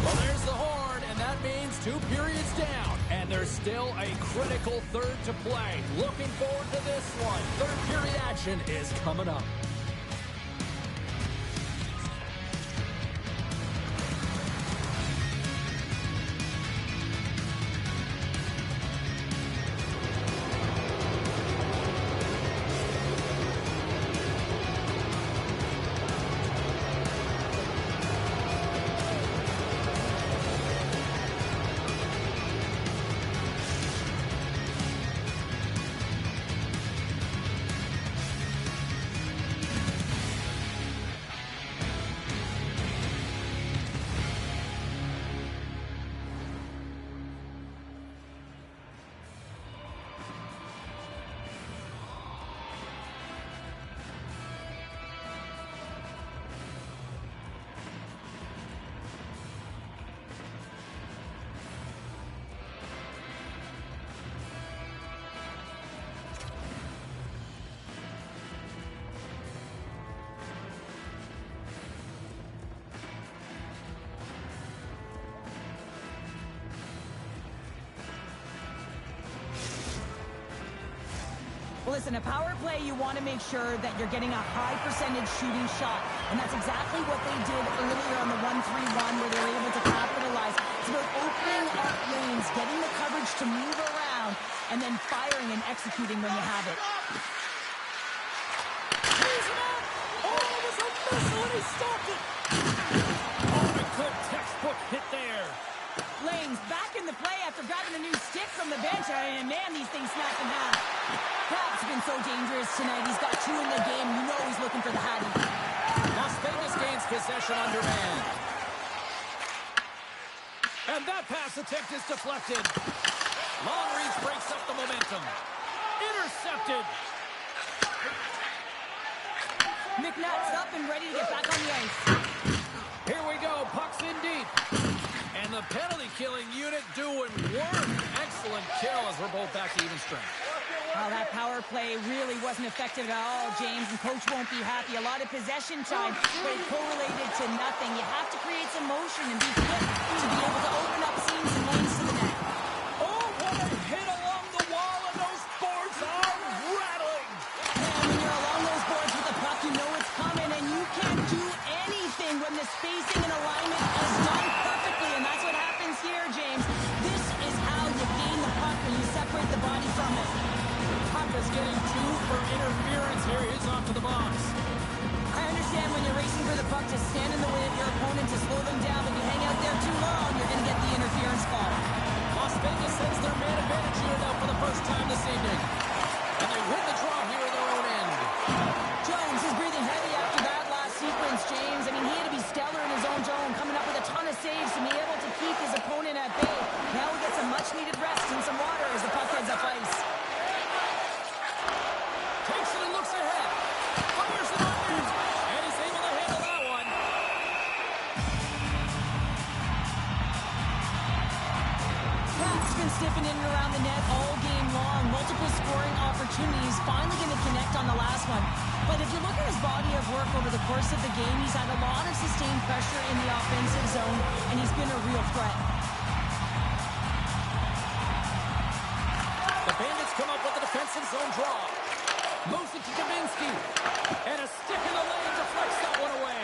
Well, there's the horn, and that means 2 periods down. And there's still a critical third to play. Looking forward to this one. Third period action is coming up. Well, listen, a power play, you want to make sure that you're getting a high percentage shooting shot. And that's exactly what they did earlier on the 1-3-1 where they were able to capitalize. It's about opening up lanes, getting the coverage to move around, and then firing and executing when you have it. He's up! Oh, it was a missile and he stopped it! Oh, a good textbook hit there. Lanes back in the play after grabbing a new stick from the bench, and man, these things snap in half. Crab's been so dangerous tonight. He's got 2 in the game. You know he's looking for the Hattie. Las Vegas gains possession under man. And that pass attempt is deflected. Long reach breaks up the momentum. Intercepted. McNutt's up and ready to get back on the ice. Here we go. Puck's in deep. And the penalty-killing unit doing work. Excellent kill as we're both back to even strength. Well, that power play really wasn't effective at all, James, and coach won't be happy. A lot of possession time, but it correlated to nothing. You have to create some motion and be quick to be able to open up seams and lanes to the net. Oh, what a hit along the wall, and those boards are rattling. And when you're along those boards with the puck, you know it's coming, and you can't do anything when the spacing and alignment is done perfectly, and that's what happens here, James. This is how you gain the puck when you separate the body from it. Puck is getting 2 for interference here. He's off to the box. I understand when you're racing for the puck to stand in the way of your opponent to slow them down, but you hang out there too long, you're going to get the interference call. Las Vegas sends their man advantage unit out for the first time this evening. And they win the draw here in their floating around the net all game long. Multiple scoring opportunities. Finally going to connect on the last one. But if you look at his body of work over the course of the game, he's had a lot of sustained pressure in the offensive zone, and he's been a real threat. The Bandits come up with a defensive zone draw. Moves it to Dubinsky. And a stick in the lane deflects that one away.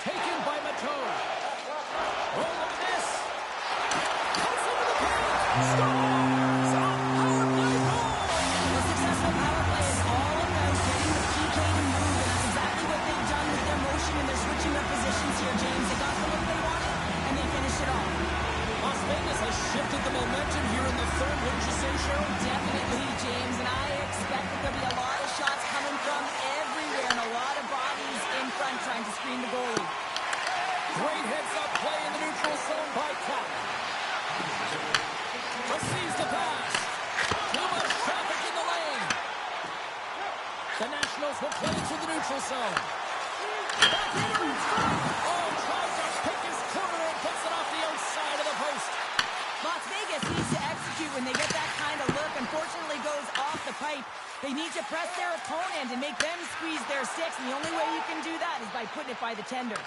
Taken by Mateau. Oh, look at this. Cuts into the paint. Scores! A power play goal! A successful power play is all about getting the PK to move, and that's exactly what they've done with their motion, and they're switching up positions here, James. They got the look they wanted, and they finished it off. Las Vegas has shifted the momentum here in the third, wouldn't you say, Cheryl? Definitely, James, and I expect that there'll be a lot of shots coming from everywhere and a lot of bodies in front trying to screen the goalie. Great heads-up play in the neutral zone by Cup. Receives the pass. Too much traffic in the lane. The Nationals will play it to the neutral zone. Oh, tries to pick his corner and puts it off the outside of the post. Las Vegas needs to execute when they get that kind of look. Unfortunately, goes off the pipe. They need to press their opponent and make them squeeze their sticks, and the only way you can do that is by putting it by the tender.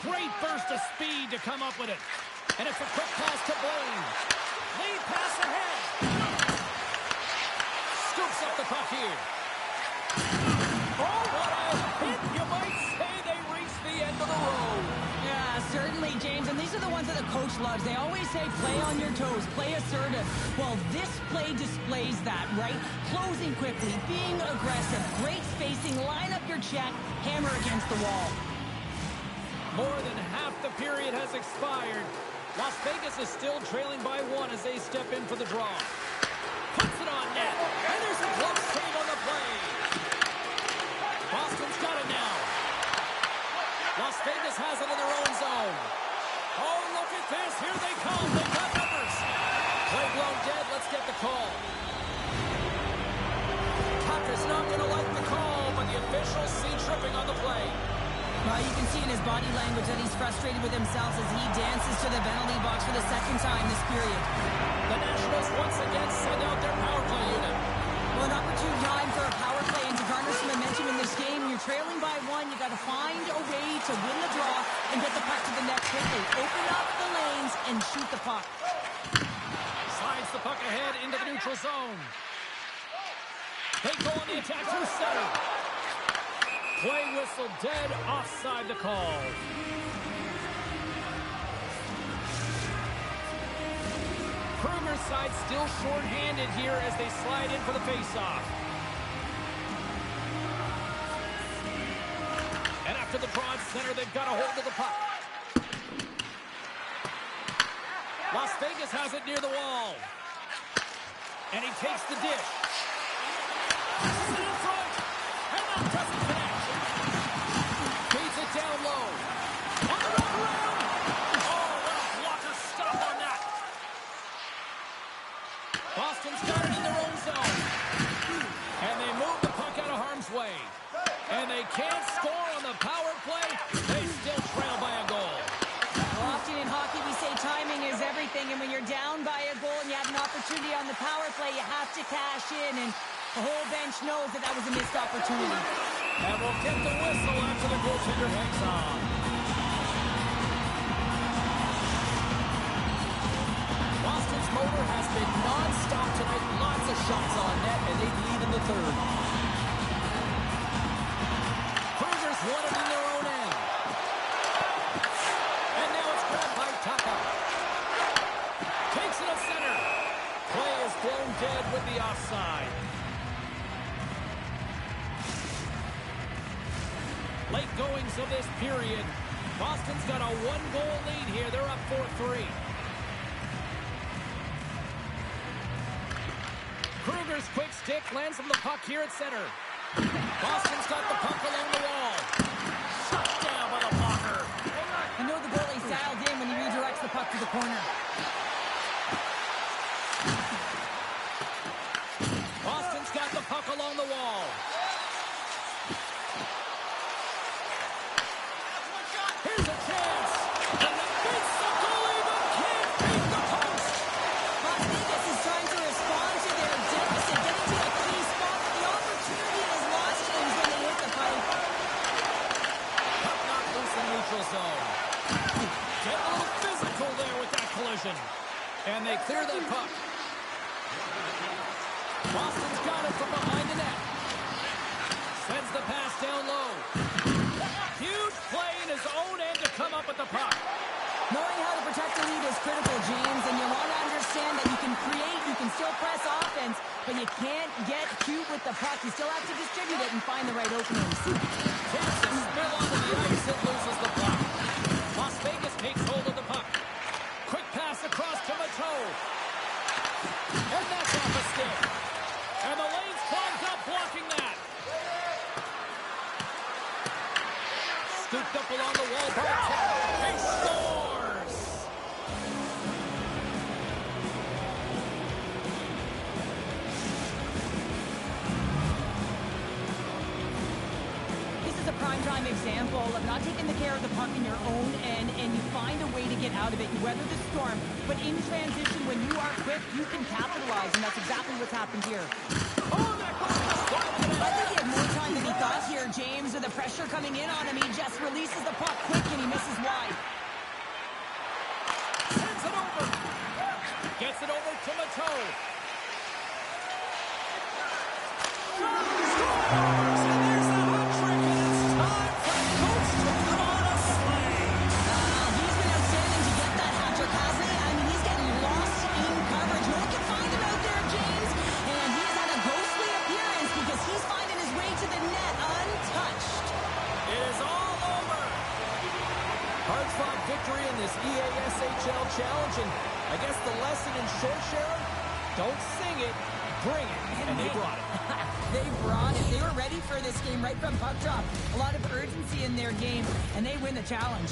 Great burst of speed to come up with it. And it's a quick pass to Blaine. Lead pass ahead. Scoops up the puck here. Oh, what a hit. You might say they reached the end of the road. Yeah, certainly, James. And these are the ones that the coach loves. They always say, play on your toes, play assertive. Well, this play displays that, right? Closing quickly, being aggressive, great spacing, line up your check, hammer against the wall. More than half the period has expired. Las Vegas is still trailing by one as they step in for the draw. Puts it on net. And there's a glove save on the play. Boston's got it now. Las Vegas has it in their own zone. Oh, look at this. Here they come. They've got numbers. Play blown dead. Let's get the call. Tucker's not going to like the call, but the officials see tripping on the play. Well, you can see in his body language that he's frustrated with himself as he dances to the penalty box for the second time this period. The Nationals once again send out their power play unit. Well, an opportune time for a power play and to garner some momentum in this game. You're trailing by one. You got to find a way to win the draw and get the puck to the net quickly. Open up the lanes and shoot the puck. Slides the puck ahead into the neutral zone. They go on the attack through center. Play whistle dead, offside the call. Kruger's side still short-handed here as they slide in for the face-off. And after the draw at center, they've got a hold of the puck. Las Vegas has it near the wall. And he takes the dish. Passes it in front. And that doesn't connect. Feeds it down low. On the wraparound. Oh, what a blocker stop on that. Boston's got it in their own zone. And they move the puck out of harm's way. And they can't score on the power play. They still trail by a goal. Well, often in hockey we say timing is everything, and when you're down by a goal and you have an opportunity on the power play, you have to cash in, and the whole bench knows that that was a missed opportunity. And we'll get the whistle after the goaltender hangs on. Boston's motor has been non-stop tonight. Lots of shots on net, and they lead in the third. Kruger's won it in their own end. And now it's grabbed by Taka. Takes it up center. Play is blown dead with the offside. Late goings of this period. Boston's got a one-goal lead here. They're up 4-3. Kruger's quick stick lands from the puck here at center. Boston's got the puck along the wall. Shut down by the blocker. You know the goalie's dialed in when he redirects the puck to the corner. Boston's got the puck along the wall. Here's a chance. And the beats the goalie, but can't beat the post. Las Boston's got it from behind the net. Sends the pass down low. Huge play in his own end to come up with the puck. Knowing how to protect the lead is critical, James, and you want to understand that you can create, you can still press offense, but you can't get cute with the puck. You still have to distribute it and find the right openings. Takes a spill onto the ice and loses the puck. Las Vegas takes hold of the puck. Quick pass across to Mateau. And that's off a stick. And the lane's clogged up blocking that. Scooped up along the wall by Taylor. He scores! This is a prime-time example of not taking the care of the puck in your own end, and you find a way to get out of it. You weather the storm, but in transition, when you are quick, you can capitalize, and that's exactly what's happened here. Oh, that goes to start the I think he had more time than he thought here, James. With the pressure coming in on him, he just releases the puck quick, and he misses wide. Sends it over. Gets it over to Mateau. Scores! And there's the hat trick, and it's time for Coach to put on a sleigh. He's been outstanding to get that hat trick, hasn't he? I mean, he's getting lost in coverage. No one can find him out there, James. And he's had a ghostly appearance because he's finding his way to the net untouched. It is all over. Hard-fought victory in this EASHL challenge, and I guess the lesson in short, Sharon, don't sing it, bring it, and they brought it. They brought it. They were ready for this game right from puck drop. A lot of urgency in their game, and they win the challenge.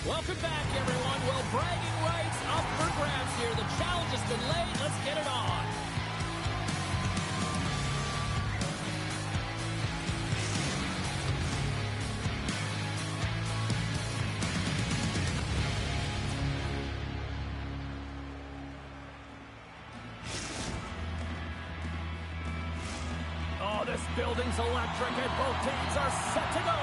Welcome back, everyone. Well, bragging rights up for grabs here. The challenge has been laid. Let's get it on. Oh, this building's electric, and both teams are set to go.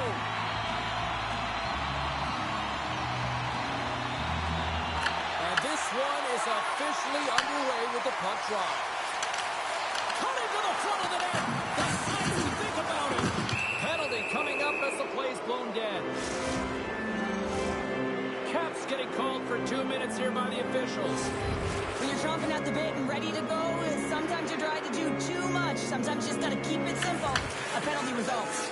This one is officially underway with the puck drop. Coming to the front of the net. The sights you think about it. Penalty coming up as the play's blown dead. Caps getting called for 2 minutes here by the officials. When you're chomping at the bit and ready to go, sometimes you try to do too much. Sometimes you just got to keep it simple. A penalty results.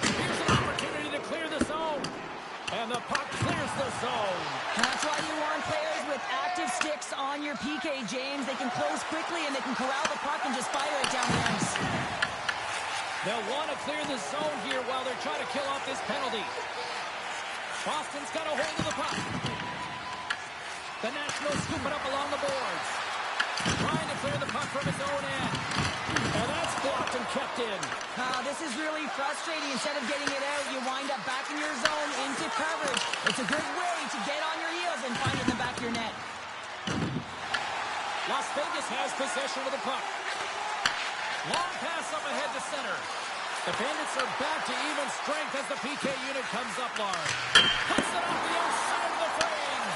Here's an opportunity to clear the zone. And the puck clears the zone. That's why you want players with active sticks on your PK, James. They can close quickly and they can corral the puck and just fire it down the ice. They'll want to clear the zone here while they're trying to kill off this penalty. Boston's got a hold of the puck. The Nationals scoop it up along the boards. Trying to clear the puck from his own end. And that's blocked and kept in. This is really frustrating. Instead of getting it out, you wind up back in your zone into coverage. It's a good way to get on your heels and find it in the back of your net. Las Vegas has possession of the puck. Long pass up ahead to center. The Bandits are back to even strength as the PK unit comes up large. Puts it off the outside of the frame.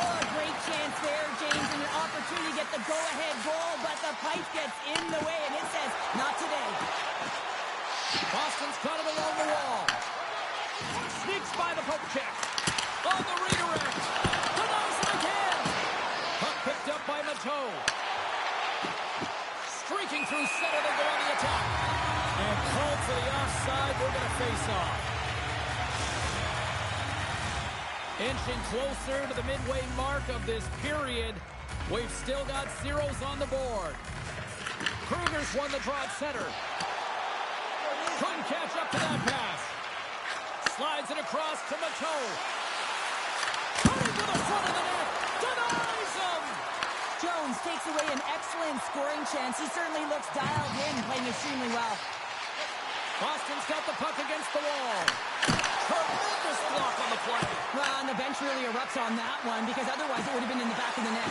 Oh, a great chance there, James, and an opportunity to get the go-ahead goal, but the pipe gets in the way, and it says, not today. Boston's got it along the wall. Sneaks by the poke check. On the redirect. Denies it again. Puck picked up by Mateau. Streaking through center, they go on the attack. And called for the offside. We're going to face off. Inching closer to the midway mark of this period. We've still got zeros on the board. Kruger's won the draw at center. Couldn't catch up to that pass. Slides it across to Mateau. Cutting to the front of the net. Denies him. Jones takes away an excellent scoring chance. He certainly looks dialed in, playing extremely well. Boston's got the puck against the wall. Tremendous block on the play. Well, and the bench really erupts on that one, because otherwise it would have been in the back of the net.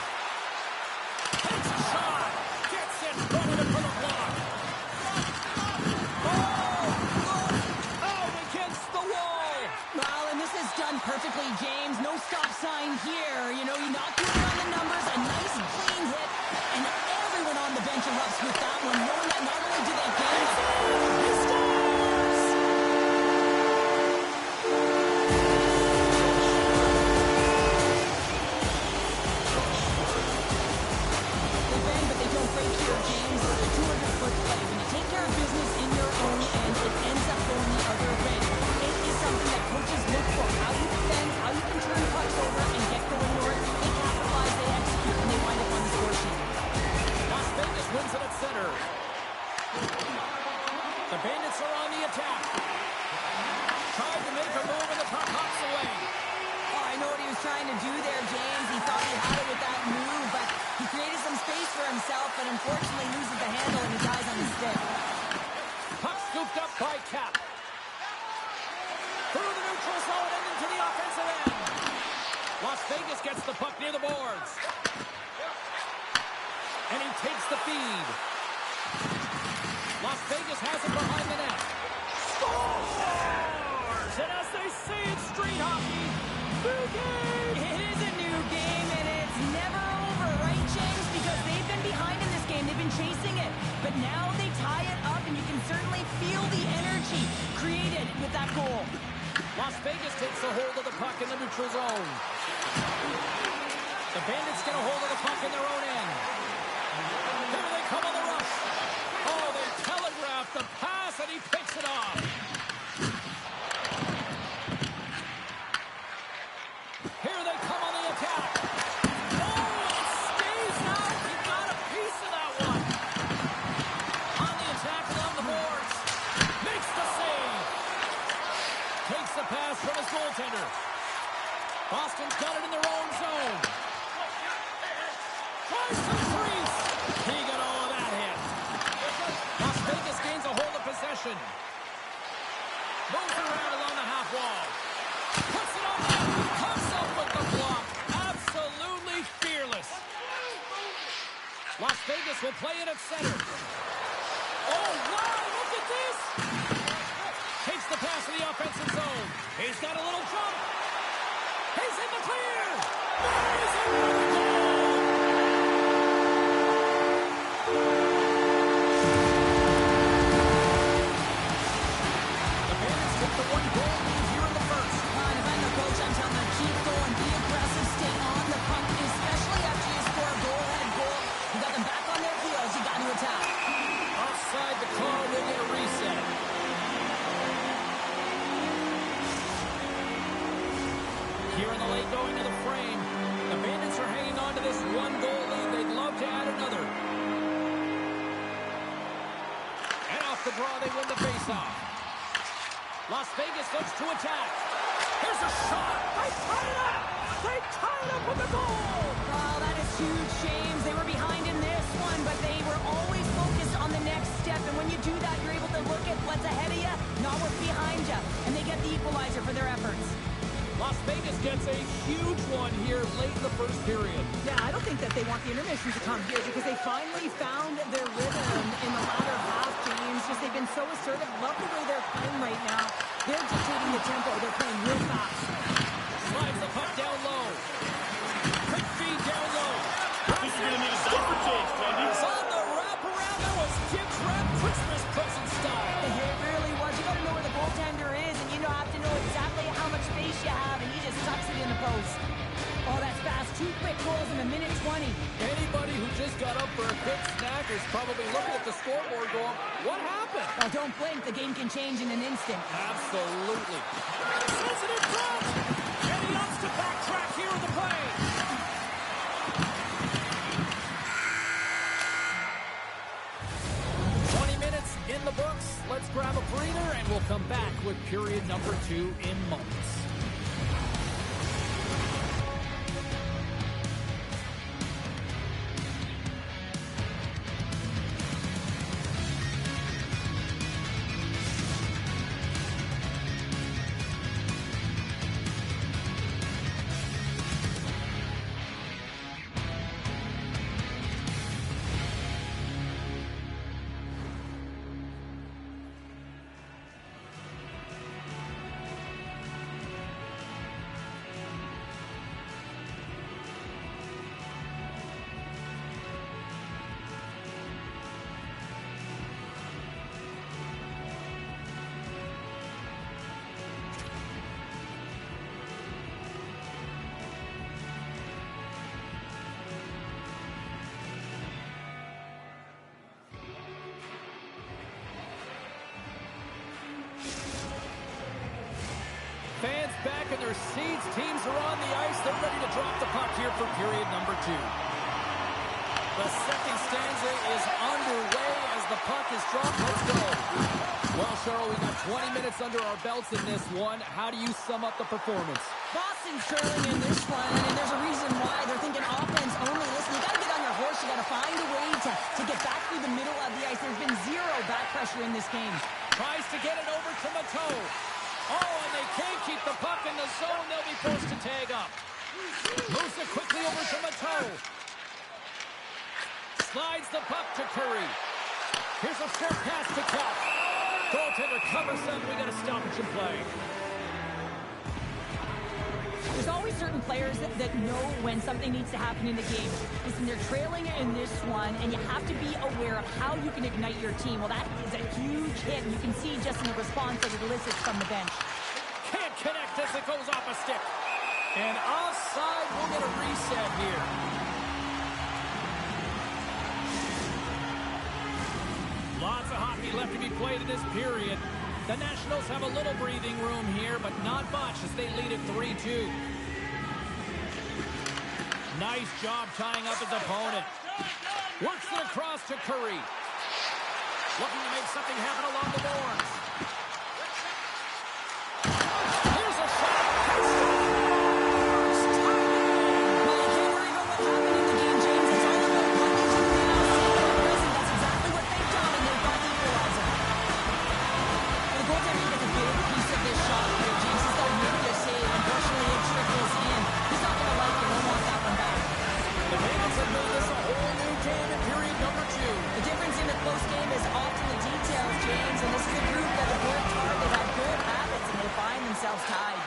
Takes a shot. Gets in front of it for the block. Out against the wall. Well, and this is done perfectly, James. No stop sign here. You know, you knock it on the numbers, a nice clean hit, and everyone on the bench erupts with that one, knowing that not only do they gain, he scores! They bend, but they don't break here, James. It's a 200-foot play. When you take care of business in your own end, it ends up going the other way. It is something that coaches look for. How you defend, how you can turn pucks over and get going north. They capitalize, they execute, and they wind up on the score sheet. Las Vegas wins it at center. The Bandits are on the attack. Tried to make a move and the puck hops away. Oh, I know what he was trying to do there, James. He thought he had it with that move, but he created some space for himself, but unfortunately loses the handle and he dies on his stick. Puck scooped up by Cap. Through the neutral zone and into the offensive end. Las Vegas gets the puck near the boards. And he takes the feed. Las Vegas has it behind the net. Scores! And as they say in street hockey, new game! It is a new game, and it's never over, right, James? Because they've been behind in this game. They've been chasing it. But now they tie it up, and you can certainly feel the energy created with that goal. Las Vegas takes a hold of the puck in the neutral zone. The Bandits get a hold of the puck in their own end. Here they come on the rush. Oh, they telegraph the pass, and he picks it off. Here they come on the attack. Oh, it stays out. He got a piece of that one. On the attack and on the boards. Makes the save. Takes the pass from his goaltender. Las Vegas will play it at center. Oh, wow, look at this! Takes the pass in the offensive zone. He's got a little jump. He's in the clear. There's another goal! The Bandits take the 1-goal lead here in the first. If I'm the coach, I'm telling them keep going, be aggressive, stay on the puck, especially after you score a goal-ahead goal. You got them back on their heels. You got to attack. Offside the call, we'll get a reset. Here in the late going to the frame, the Bandits are hanging on to this 1-goal lead. They'd love to add another. And off the draw, they win the faceoff. Las Vegas looks to attack. Here's a shot. They tie it up. They tie it up with the goal. Oh, that is huge, James. They were behind in this one, but they were always focused on the next step. And when you do that, you're able to look at what's ahead of you, not what's behind you. And they get the equalizer for their efforts. Las Vegas gets a huge one here late in the first period. Yeah, I don't think that they want the intermission to come here because they finally found their rhythm in the latter half, James. Just they've been so assertive. Love the way they're playing right now. They're dictating the tempo. They're playing real fast. Slides the puck down low. Quick feed down low. Think you're going to need a diaper change, Candy. It's on the wraparound. That was Gibbs wrap Christmas present style. It really was. You got to know where the goaltender is, and you have to know exactly how much space you have, and he just sucks it in the post. Oh, that's fast. 2 quick goals in a minute 20. Anybody who just got up for a quick snack is probably looking at the scoreboard going, what happened? Oh, don't blink. The game can change in an instant. Absolutely. Sends it in front. And he opts to backtrack here in the play. In the books. Let's grab a breather and we'll come back with period number 2 in moments. Fans back in their seats. Teams are on the ice. They're ready to drop the puck here for period number 2. The second stanza is underway as the puck is dropped. Let's go. Well, Cheryl, we got 20 minutes under our belts in this one. How do you sum up the performance? Boston's trailing in this one, and there's a reason why. They're thinking offense only. Listen, you got to get on your horse. You got to find a way to get back through the middle of the ice. There's been zero back pressure in this game. Tries to get it over to Mateau. Oh, and they can't keep the puck in the zone. They'll be forced to tag up. Moves it quickly over to Mateau. Slides the puck to Curry. Here's a short pass to Tuck. Goaltender covers them. We got a stoppage in play. There's always certain players that know when something needs to happen in the game. Listen, they're trailing in this one, and you have to be aware of how you can ignite your team. Well, that is a huge hit, and you can see just in the response that it elicits from the bench. Can't connect as it goes off a stick. And offside, we'll get a reset here. Lots of hockey left to be played in this period. The Nationals have a little breathing room here, but not much as they lead at 3-2. Nice job tying up his opponent. Works it across to Curry. Looking to make something happen along the boards. Here's a shot. Well, you can't worry about what happened in the game, James. It's all about what you do now. Listen, that's exactly what they've done, and they've got the equalizer. The goaltender gets a big piece of this shot here, James. He's got to make this save. Unfortunately, it trickles in. He's not going to like it. He'll want that one back. The Bandits have made this a whole new game in period James, and this is a group that have worked hard. They've had good habits, and they find themselves tied.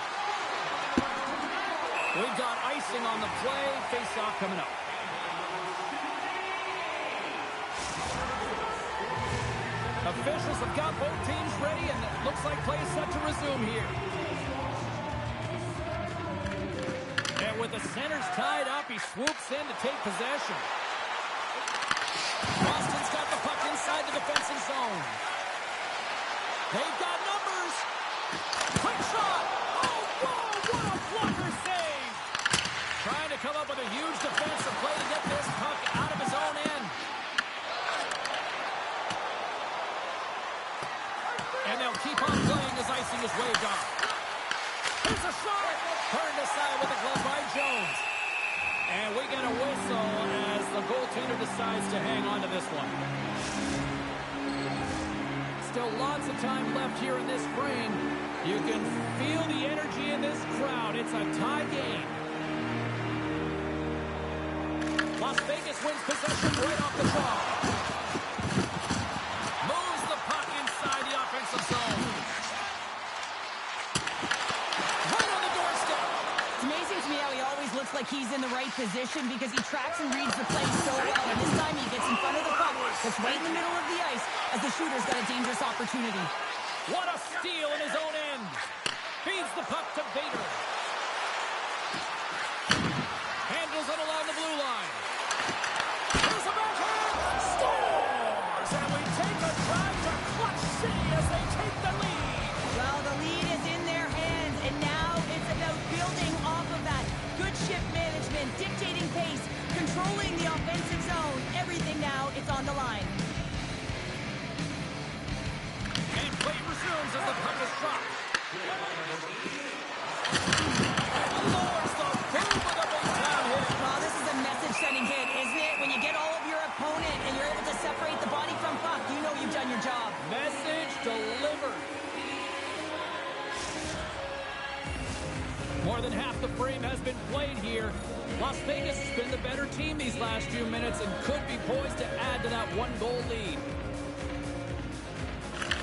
We've got icing on the play. Face-off coming up. Officials have got both teams ready, and it looks like play is set to resume here. And with the centers tied up, he swoops in to take possession. Boston's got the puck inside the defensive zone. They've got numbers. Quick shot. Oh, whoa, what a blocker save. Trying to come up with a huge defensive play to get this puck out of his own end. And they'll keep on playing as icing is waved off. Here's a shot. Turned aside with a glove by Jones. And we get a whistle as the goaltender decides to hang on to this one. Still lots of time left here in this frame. You can feel the energy in this crowd. It's a tie game. Las Vegas wins possession right off the draw. Moves the puck inside the offensive zone. Right on the doorstep. It's amazing to me how he always looks like he's in the right position because he tracks and reads the play so well. And this time he gets in front of the puck that's right in the middle of the ice as the shooter's got a dangerous opportunity. What a steal in his own end. Feeds the puck to Vader. Handles it along the blue line. Here's a backhand. Scores! And we take a drive to Clutch City as they take the lead. Well, the lead is in their hands, and now it's about building off of that. Good shift management, dictating pace, controlling the offensive zone. Everything now, it's on the line. And play resumes as the puck is dropped. And lowers the boom with a big down hit. Well, this is a message-sending hit, isn't it? When you get all of your opponent and you're able to separate the body from puck, you know you've done your job. Message delivered. More than half the frame has been played here. Las Vegas has been the better team these last few minutes and could be poised to add to that one-goal lead.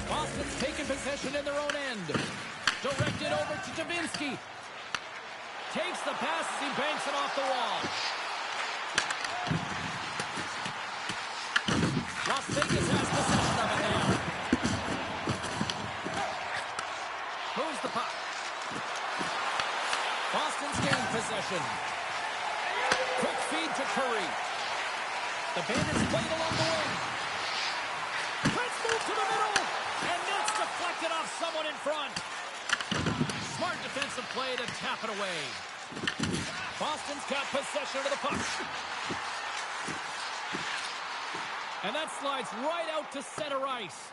Boston's taking possession in their own end. Directed over to Davinsky. Takes the pass as he banks it off the wall. Las Vegas has possession of it now. Moves the puck. Boston's gained possession. Quick feed to Curry. The Bandits played along the wing. Let's move to the middle. And that's deflected off someone in front. Smart defensive play to tap it away. Boston's got possession of the puck. And that slides right out to center ice.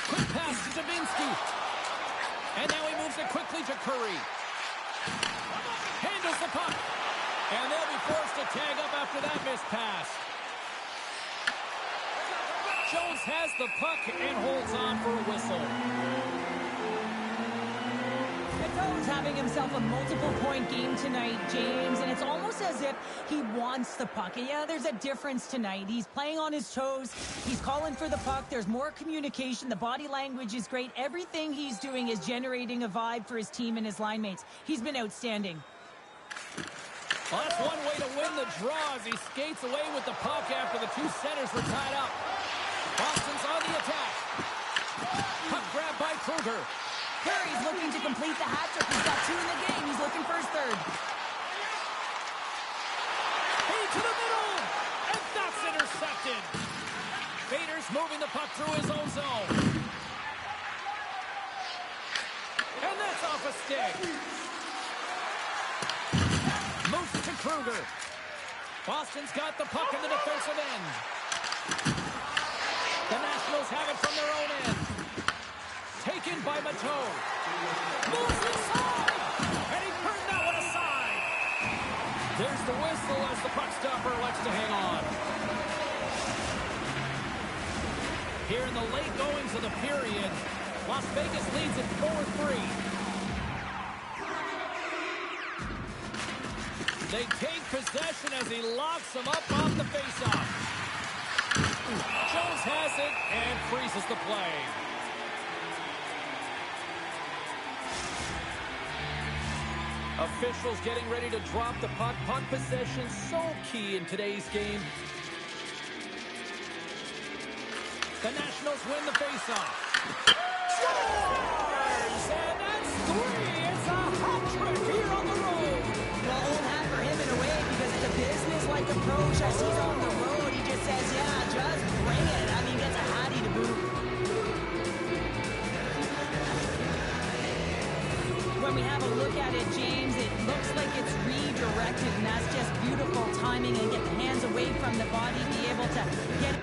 Quick pass to Davinsky. And now he moves it quickly to Curry. Handles the puck. And they'll be forced to tag up after that missed pass. Jones has the puck and holds on for a whistle. Cato's having himself a multiple-point game tonight, James, and it's almost as if he wants the puck. And yeah, there's a difference tonight. He's playing on his toes. He's calling for the puck. There's more communication. The body language is great. Everything he's doing is generating a vibe for his team and his line mates. He's been outstanding. Well, that's one way to win the draw as he skates away with the puck after the two centers were tied up. Boston's on the attack. Puck grab by Kruger. Curry's looking to complete the hat trick. He's got two in the game. He's looking for his third. Feed to the middle. And that's intercepted. Vader's moving the puck through his own zone. And that's off a stick. Moves to Kruger. Boston's got the puck in the defensive end. The Nationals have it from their own end. Taken by Mateau. Moves inside! And he turned that one aside. There's the whistle as the puck stopper likes to hang on. Here in the late goings of the period, Las Vegas leads at 4-3. They take possession as he locks him up off the faceoff. Jones has it and freezes the play. Officials getting ready to drop the puck. Puck possession so key in today's game. The Nationals win the faceoff. Scores! And that's 3. It's a hat trick here on the road. Well, old hat for him in a way because it's a business-like approach. As he's on the road, he just says, yeah, just bring it. I mean, gets a hattie to boot. When we have a look at it, James, it looks like it's redirected, and that's just beautiful timing and get the hands away from the body, be able to get it.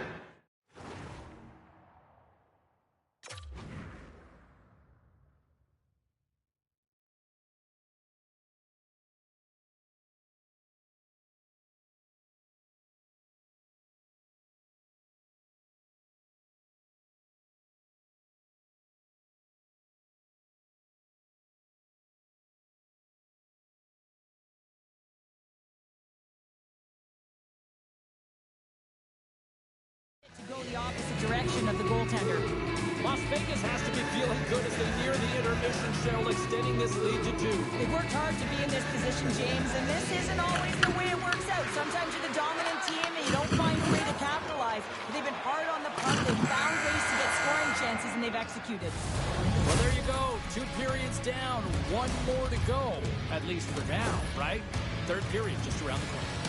To go the opposite direction of the goaltender. Las Vegas has to be feeling good as they near the intermission, Cheryl, extending this lead to 2. They've worked hard to be in this position, James, and this isn't always the way it works out. Sometimes you're the dominant team and you don't find a way to capitalize. But they've been hard on the puck, they've found ways to get scoring chances, and they've executed. Well, there you go. 2 periods down, 1 more to go. At least for now, right? 3rd period just around the corner.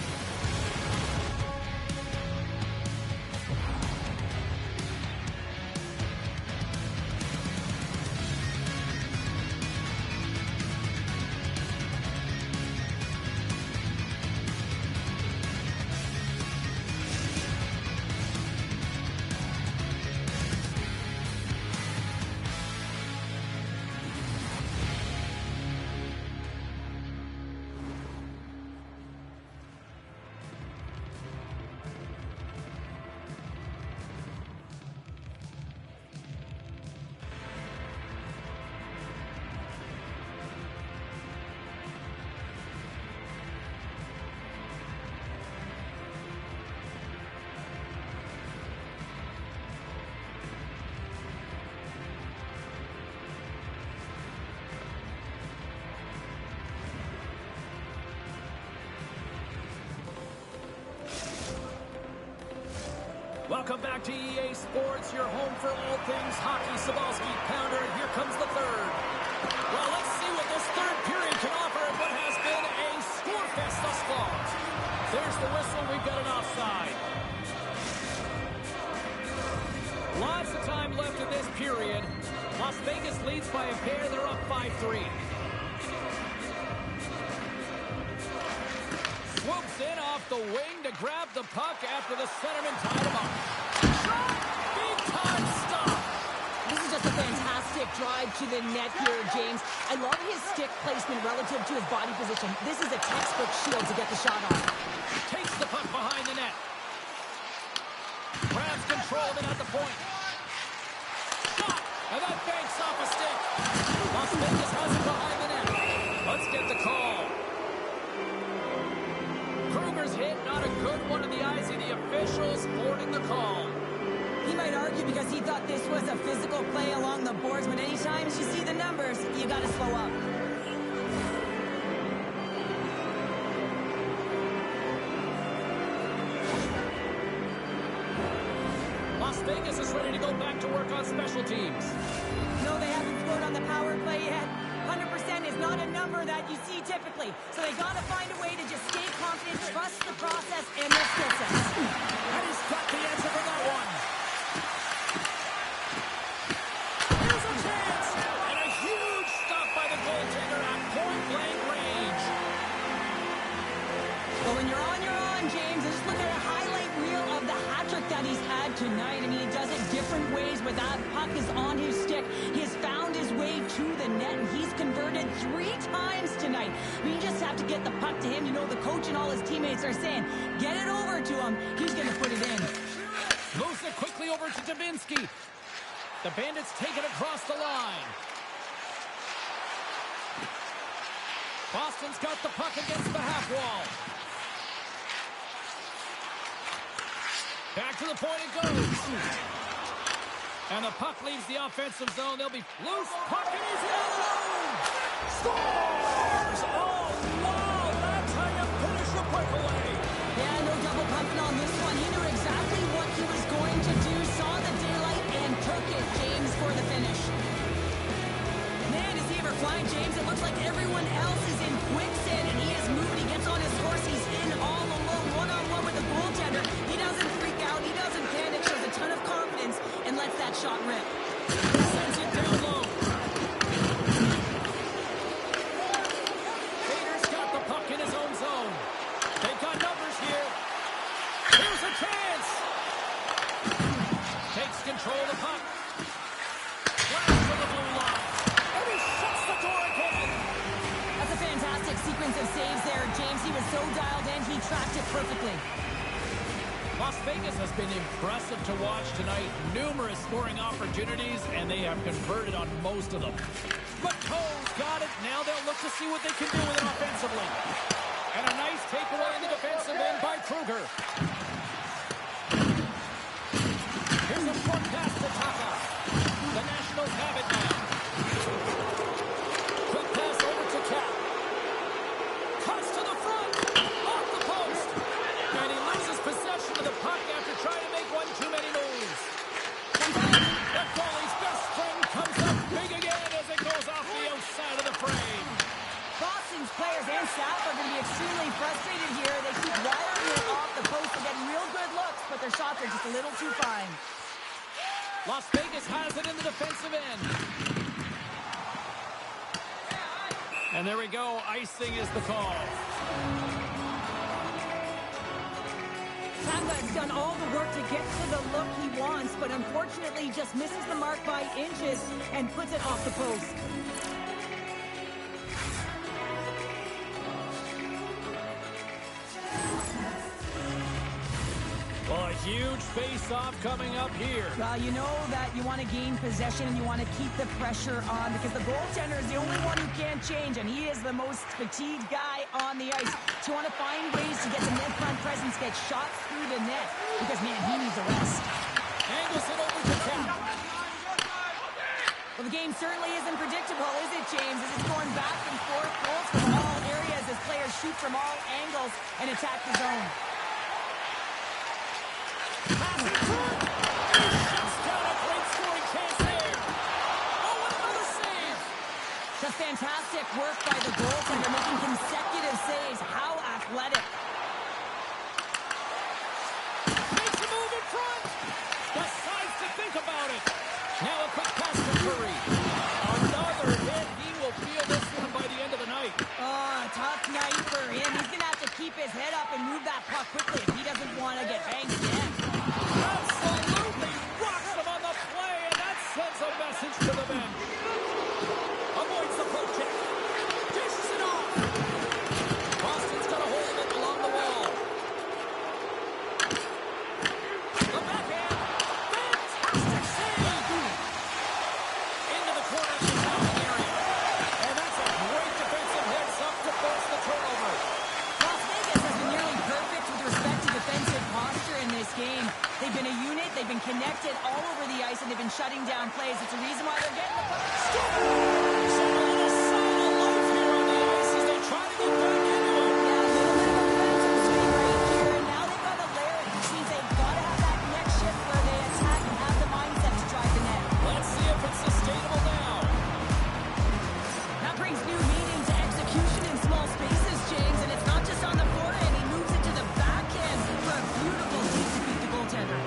Welcome back to EA Sports, your home for all things hockey. Sabalski, pounder, and here comes the 3rd. Well, let's see what this 3rd period can offer in what has been a score fest thus far. There's the whistle. We've got an offside. Lots of time left in this period. Las Vegas leads by a pair. They're up 5-3. Swoops in off the wing to grab the puck after the centerman tied him up. Shot! Big time stop! This is just a fantastic drive to the net here, James. I love his stick placement relative to his body position. This is a textbook shield to get the shot off. Takes the puck behind the net. Grabs control of it at the point. Shot! And that banks off a stick. Las Vegas has it behind the net. Let's get the call. Kruger's hit, not a good one in the eyes of the officials, boarding the call. He might argue because he thought this was a physical play along the boards, but anytime you see the numbers, you got to slow up. Las Vegas is ready to go back to work on special teams. No, they haven't scored on the power play yet. 100% is not a number that you see typically. So they got to find a way to just stay confident, trust the process, and their skill sets. And he's got the answer for that one. Here's a chance! And a huge stop by the goaltender at point-blank range. Well, when you're on, James. And just look at a highlight reel of the hat trick that he's had tonight. I mean, he does it different ways, but that puck is on his stick. He has found his way to the net, and he's converted 3 times tonight. I mean, you just have to get the puck to him. You know, the coach and all his teammates are saying, get it over to him. He's going to put it in. Moves it quickly over to Dubinsky. The Bandits take it across the line. Boston's got the puck against the half wall. Back to the point it goes. And the puck leaves the offensive zone. They'll be loose. Puck in his zone. Scores! Oh, wow. That's how you finish a breakaway. Yeah, no double pumping on this one. He knew exactly what he was going to do, saw the daylight, and took it, James, for the finish. Man, is he ever flying, James? It looks like everyone else is in quicksand, and he is moving. He gets on his horse. He's in all alone, one-on-one with the goaltender. He doesn't freak out. He doesn't panic. Shows a ton of confidence and lets that shot rip. Sends it down low. Vader's got the puck in his own zone. They've got numbers here. Here's a chance. Takes control of the puck. Flash to the blue line. And he shuts the door again. That's a fantastic sequence of saves there, James. He was so dialed in, he tracked it perfectly. Las Vegas has been impressive to watch tonight. Numerous scoring opportunities, and they have converted on most of them. McColl's got it. Now they'll look to see what they can do with it offensively. And a nice takeaway in the defensive end by Kruger. Here's a front pass to Taka. The Nationals have it now. Quick pass over to Cap. Cuts to the front. Off the post. And he loses possession of the puck after trying to make one too many moves. The goalie's best friend comes up big again as it goes off the outside of the frame. Boston's players and staff are going to be extremely frustrated here. They keep wiring it off the post. They're getting real good looks, but their shots are just a little too fine. Las Vegas has it in the defensive end. And there we go. Icing is the call. Tanga has done all the work to get to the look he wants, but unfortunately just misses the mark by inches and puts it off the post. Well, a huge face-off coming up here. Well, you know that you want to gain possession and you want to keep the pressure on because the goaltender is the only one who can't change, and he is the most fatigued guy on the ice. So you want to find ways to get the net front presence, get shots through the net, because, man, he needs a rest. Angles it over to Cap. Well, the game certainly isn't predictable, is it, James? As it's going back and forth, goals from all areas as players shoot from all angles and attack the zone. Pass in front. He shuts down a great scoring chance there. Oh, another save. Just fantastic work by the goaltender, making consecutive saves. How athletic. Makes a move in front. Decides to think about it. Now a quick pass to Curry. Another hit. He will feel this one by the end of the night. Oh, tough night for him. He's going to have to keep his head up and move that puck quickly if he doesn't want to get banged again. Absolutely rocks him on the play, and that sends a message to the bench. Avoids the poke check. Dishes it off. Boston's got a hold of it along the wall. The backhand. Fantastic save. Into the corner of the attacking area. And that's a great defensive heads-up to force the turnover. Las Vegas has been nearly perfect with respect to defensive posture in this game. They've been a unit, they've been connected all over the ice, and they've been shutting down plays. It's a reason why they're getting the puck. So a little sign of life here on the ice as they try to get back into it. Yeah, a little bit of a momentum swing right here, and now they've got to layer it, which means they've got to have that next shift where they attack and have the mindset to drive the net. Let's see if it's sustainable now. That brings new meaning to execution in small spaces, James, and it's not just on the forehand. He moves it to the backhand for a beautiful deep defeat the goaltender.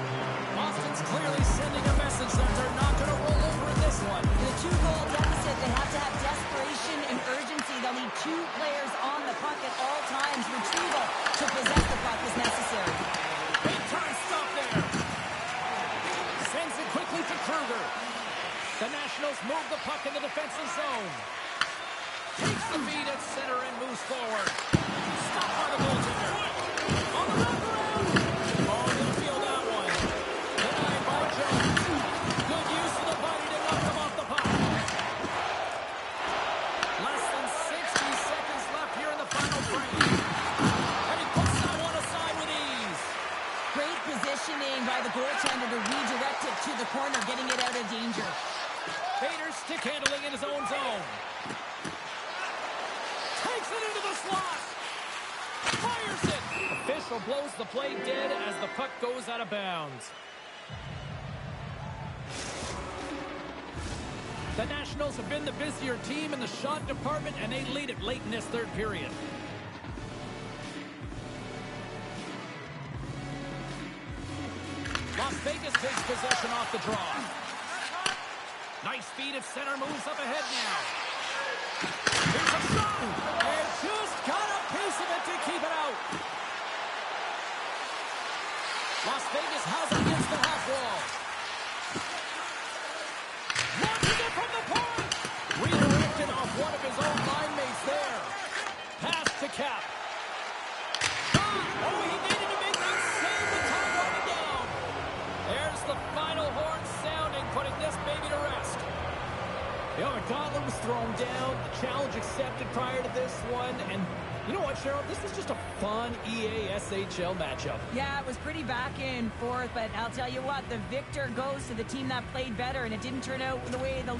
Boston's clearly sending a message that they're not going to roll over in this one. In a two-goal deficit, they have to have desperation and urgency. They'll need two players on the puck at all times. Retrieval to possess the puck is necessary. Big time stop there. Sends it quickly to Kruger. The Nationals move the puck in the defensive zone. Takes the feed at center and moves forward. Stopped by the goaltender. On the wraparound. Oh, gonna feel that one. Denied by Jones. Good use of the body to knock him off the puck. Less than 60 seconds left here in the final frame. And he puts that one aside with ease. Great positioning by the goaltender to redirect it to the corner, getting it out of danger. Bader stick handling in his own zone. Takes it into the slot. Fires it. Official blows the play dead as the puck goes out of bounds. The Nationals have been the busier team in the shot department, and they lead it late in this third period. Las Vegas takes possession off the draw. Nice speed at center, moves up ahead now. Here's a shot, and just got a piece of it to keep it out. Las Vegas has it against the half wall. Launching it from the point. Redirected off one of his own line mates there. Pass to Cap. Oh, he needed to make that save with time running down. There's the final horn sounding, putting this baby to rest. You know, the gauntlet was thrown down, the challenge accepted prior to this one, and you know what, Cheryl? This was just a fun EASHL matchup. Yeah, it was pretty back and forth, but I'll tell you what, the victor goes to the team that played better, and it didn't turn out the way the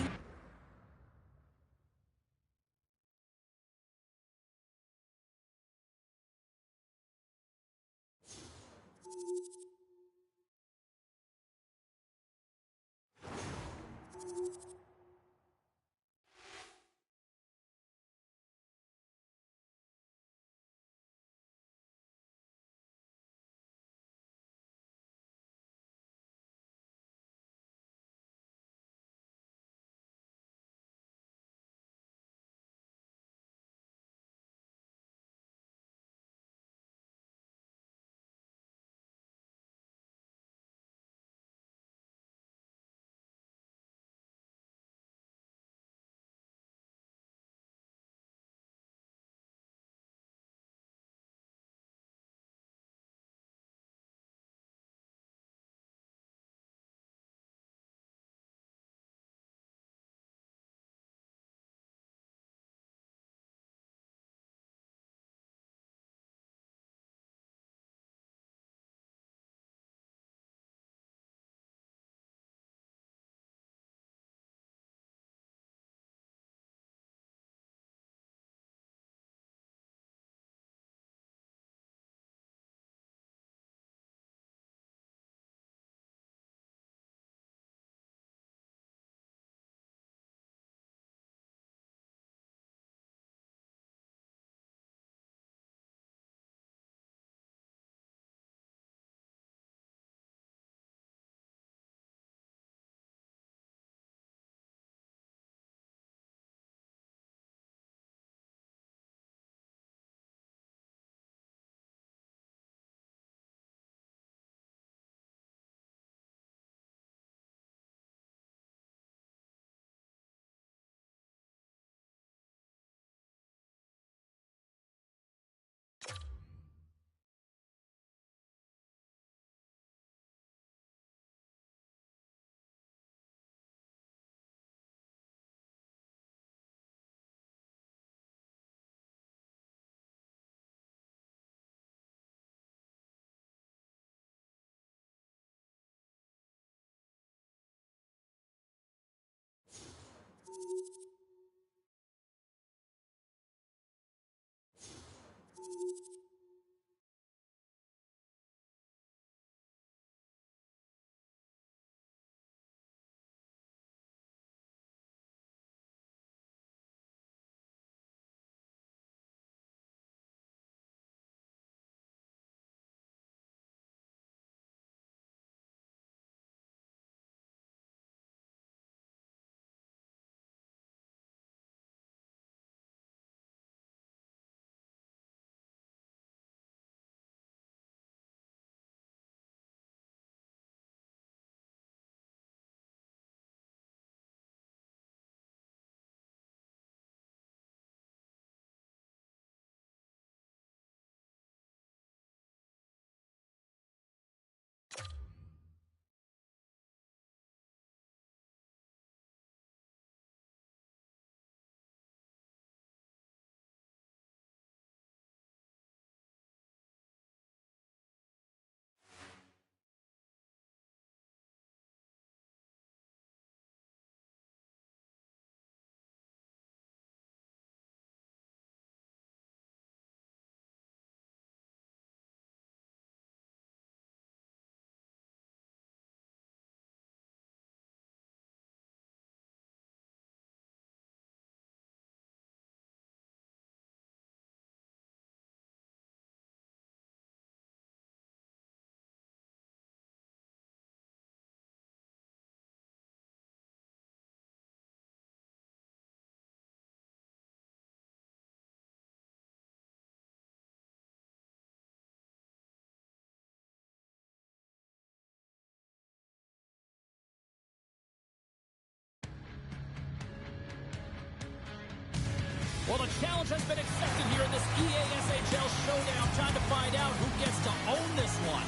Well, the challenge has been accepted here in this EASHL showdown. Time to find out who gets to own this one.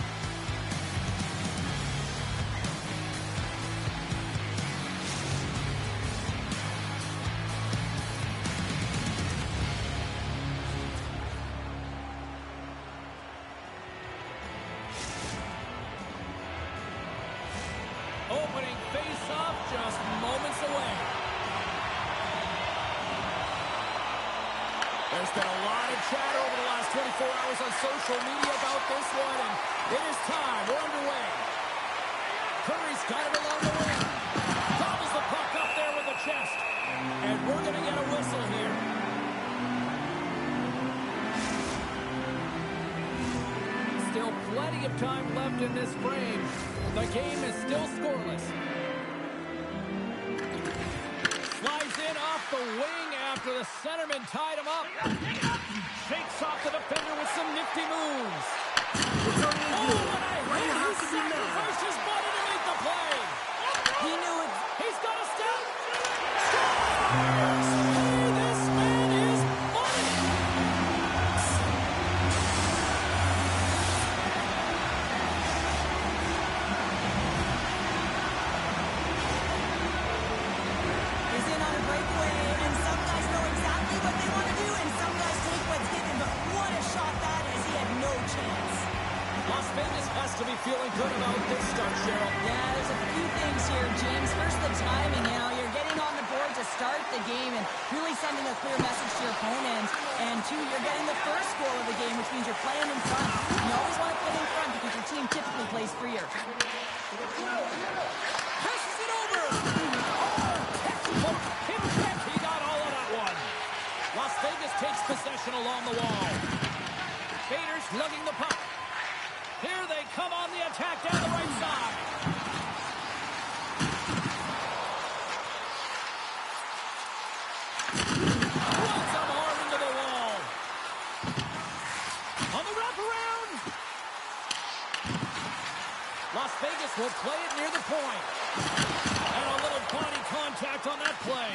Opening face-off just moments away. There's been a lot of chatter over the last 24 hours on social media about this one, and it is time. We're underway. Curry's got it along the wing. Gobbles the puck up there with the chest. And we're going to get a whistle here. Still plenty of time left in this frame. The game is still scoreless. Slides in off the wing after the centerman tied him up. Shakes off the defender with some nifty moves. Oh, and I hate he sacrificed his body to make the play. He knew it. He's got a step. Scores! This man is money. He's in on a breakaway, and some guys know exactly what they want to do, and some guys take what's given. But what a shot that is. He had no chance. Las Vegas has to be feeling good about this start, Cheryl. Yeah, there's a few things here, James. First, the timing. You know, you're getting on the board to start the game and really sending a clear message to your opponent. And two, you're getting the first goal of the game, which means you're playing in front. You always want to play in front because your team typically plays freer. Passes it over. Oh, textbook. Kim Peck, he got all of that one. Las Vegas takes possession along the wall. Gators lugging the puck. Here they come on the attack down the right side. Runs them hard into the wall. On the wraparound. Las Vegas will play it near the point. And a little body contact on that play.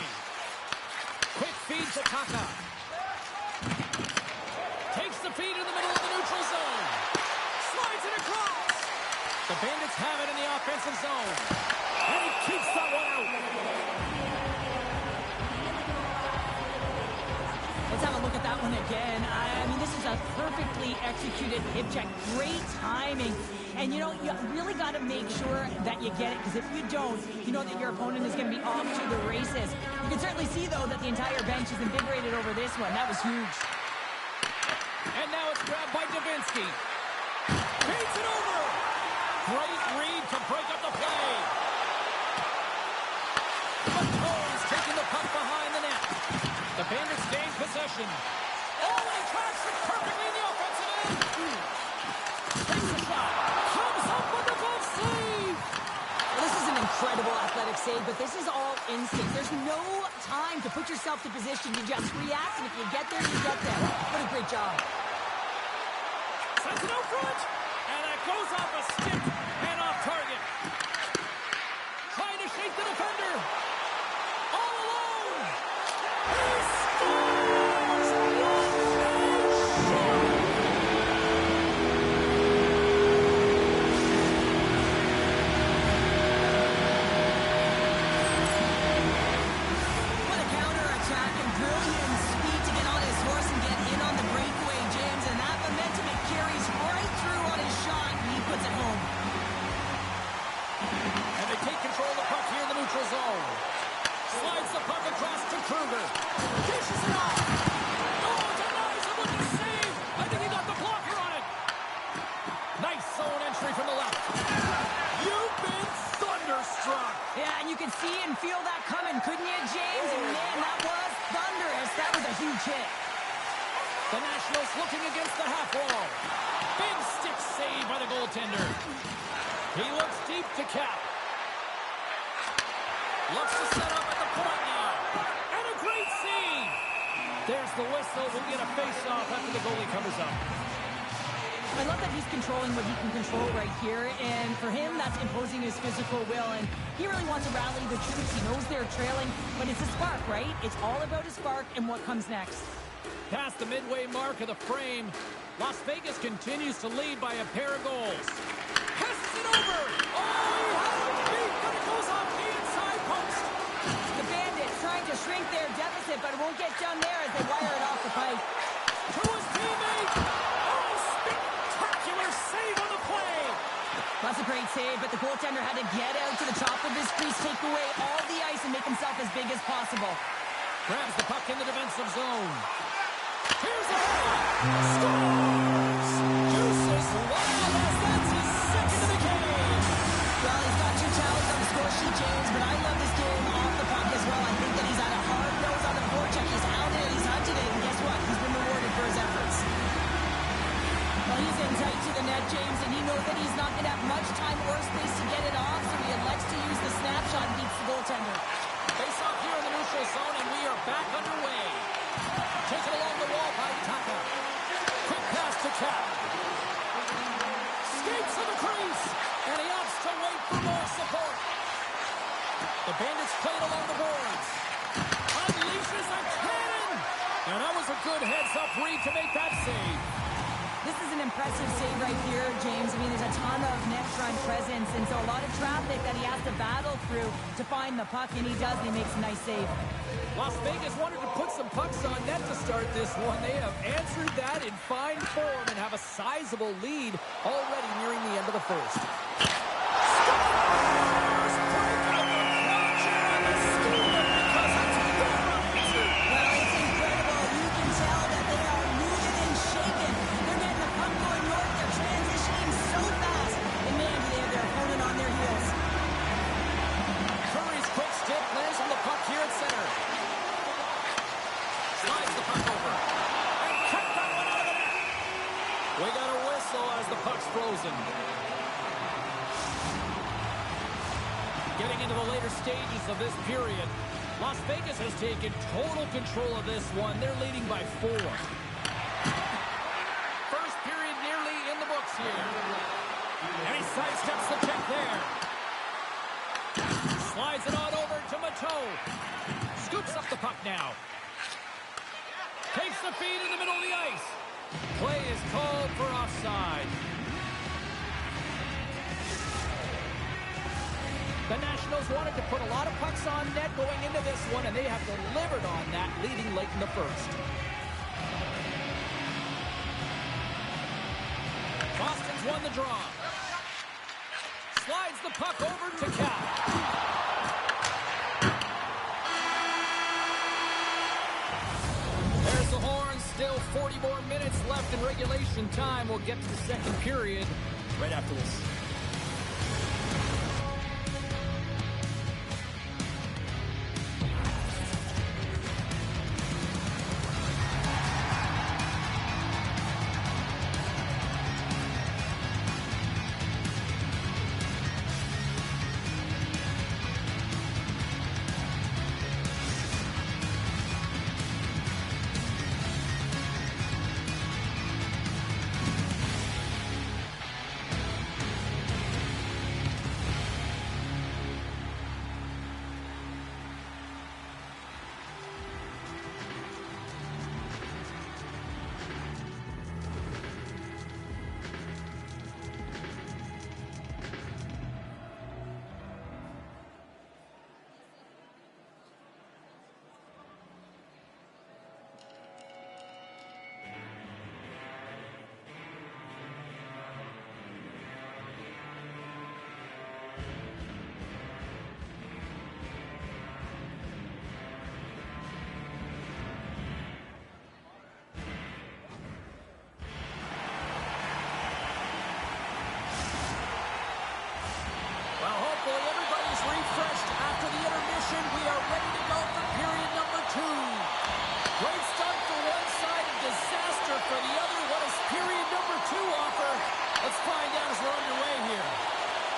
Quick feed to Kaka. Takes the feed in the middle of the neutral zone. Slides it across. The Bandits have it in the offensive zone. And he keeps that one out. Let's have a look at that one again. I mean, this is a perfectly executed hip check. Great timing. And, you know, you really got to make sure that you get it, because if you don't, you know that your opponent is going to be off to the races. You can certainly see, though, that the entire bench is invigorated over this one. That was huge. And now it's grabbed by Davinsky. Beats it over. Great read to break up the play. Matone's taking the puck behind the net. The Bandits gain possession. Oh, and he tracks it perfectly in the offensive end. Takes a shot. Comes up with a glove save. Well, this is an incredible athletic save, but this is all instinct. There's no time to put yourself to position. You just react, and if you get there, you get there. What a great job. Sends it out front. And that goes off a stick and off target. Trying to shake the defender. All alone. He scores! What a shot! What a counter-attack and brilliant speed to get on his horse and get in on the breakaway, James. And that momentum, it carries right through on his shot, and he puts it home. And they take control of the puck here in the neutral zone. Slides the puck across to Kruger. Dishes it off. Oh, denies him with the save. I think he got the blocker on it. Nice zone entry from the left. You've been thunderstruck. Yeah, and you could see and feel that coming, couldn't you, James? And man, that was thunderous. That was a huge hit. The Nationals looking against the half wall. Big stick save by the goaltender. He looks deep to Cap. Looks to set up at the point now. And a great save. There's the whistle. We'll get a face-off after the goalie covers up. I love that he's controlling what he can control right here, and for him, that's imposing his physical will, and he really wants to rally the troops. He knows they're trailing, but it's a spark, right? It's all about a spark and what comes next. Past the midway mark of the frame, Las Vegas continues to lead by a pair of goals. Passes it over! Oh, he had it beat, but it goes off the inside post. The Bandits trying to shrink their deficit, but it won't get done there as they wire it off the pipe. To his teammate! Oh, spectacular save on the play! That's a great save, but the goaltender had to get out to the top of his crease, take away all the ice, and make himself as big as possible. Grabs the puck in the defensive zone. Here's a scores! Deuces wild as that's his second of the game! Well, he's got 2 talents on the score sheet, James, but I love this game off the puck as well. I think that he's had a hard nose on the forecheck. He's hounded it, he's hunted it, and guess what? He's been rewarded for his efforts. Well, he's in tight to the net, James, and he knows that he's not going to have much time or space to get it off, so he elects to use the snapshot and beats the goaltender. Face off here in the neutral zone, and we are back underway. Taken along the wall by Taka. Quick pass to Cap. Skates to the crease, and he opts to wait for more support. The Bandits played along the boards. Unleashes a cannon! And that was a good heads-up read to make that save. This is an impressive save right here, James. I mean, there's a ton of net front presence, and so a lot of traffic that he has to battle through to find the puck, and he does, and he makes a nice save. Las Vegas wanted to put some pucks on net to start this one. They have answered that in fine form and have a sizable lead already nearing the end of the first. Scores! Breaking the cruncher on the score because it's Bandits! Well, it's incredible. You can tell that they are moving and shaking. They're getting the puck going north. They're transitioning so fast. And man, do they have their opponent on their heels. Curry's quick stick lands on the puck here at center. Slides the puck over. And kept that one out of the net. We got a whistle as the puck's frozen. Getting into the later stages of this period, Las Vegas has taken total control of this one. They're leading by 4. First period nearly in the books here. And he sidesteps the check there. Slides it on over to Mateau. Scoops up the puck now. Takes the feed in the middle of the ice. Play is called for offside. The Nationals wanted to put a lot of pucks on net going into this one, and they have delivered on that, leading late in the first. Boston's won the draw. Slides the puck over to Cal. There's the horn. Still 40 more minutes left in regulation time. We'll get to the second period right after this. refreshed after the intermission. We are ready to go for period number 2. Great start for one side and disaster for the other. What does period number 2 offer? Let's find out as we're underway here.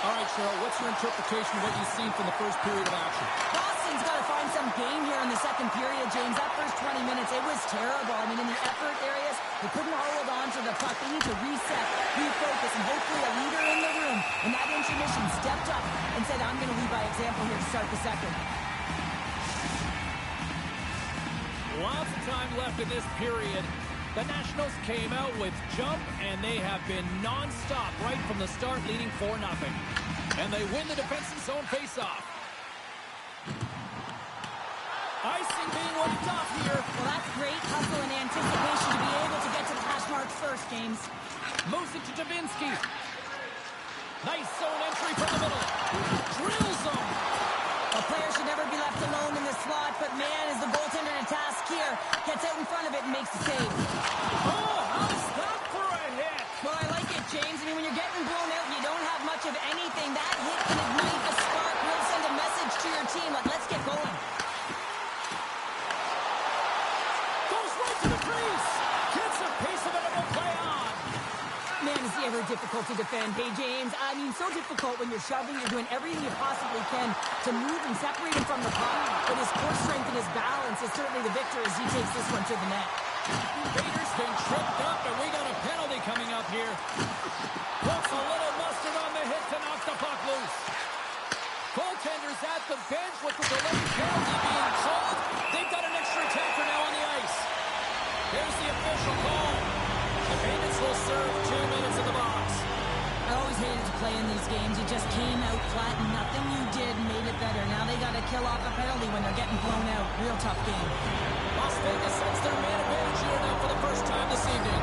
All right, Cheryl, what's your interpretation of what you've seen from the first period of action? Boston's got to find find some game here in the second period, James. That first 20 minutes, it was terrible. I mean, in the effort areas, they couldn't hold on to the puck. They need to reset, refocus, and hopefully a leader in the room in that intermission stepped up and said, I'm going to lead by example here to start the second. Lots of time left in this period. The Nationals came out with jump, and they have been non-stop right from the start, leading 4-0. And they win the defensive zone face-off. Icing being wiped off here. Well, that's great hustle and anticipation to be able to get to the hash marks first, James. Moves it to Davinsky. Nice zone entry from the middle. Drills him. A player should never be left alone in the slot, but man, is the goaltender to task here. Gets out in front of it and makes the save. Oh, how's that for a hit? Well, I like it, James. I mean, when you're getting blown out, you don't have much of anything. That hit can ignite a spark. Will send a message to your team, like, let's get going. Goes right to the crease. Gets a piece of it and will play on. Man, is he ever difficult to defend. Hey, James, I mean, so difficult when you're shoving, you're doing everything you possibly can to move and separate him from the puck. But his core strength and his balance is certainly the victor as he takes this one to the net. Bader's been tripped up, and we got a penalty coming up here. Puts a little mustard on the hit to knock the puck loose. Goaltenders at the bench with the delayed penalty being called. They've got an extra attacker now on the ice. Here's the official call. The Bandits will serve 2 minutes in the box. I always hated to play in these games. You just came out flat and nothing you did made it better. Now they got to kill off a penalty when they're getting blown out. Real tough game. Las Vegas sets their man advantage here now for the first time this evening.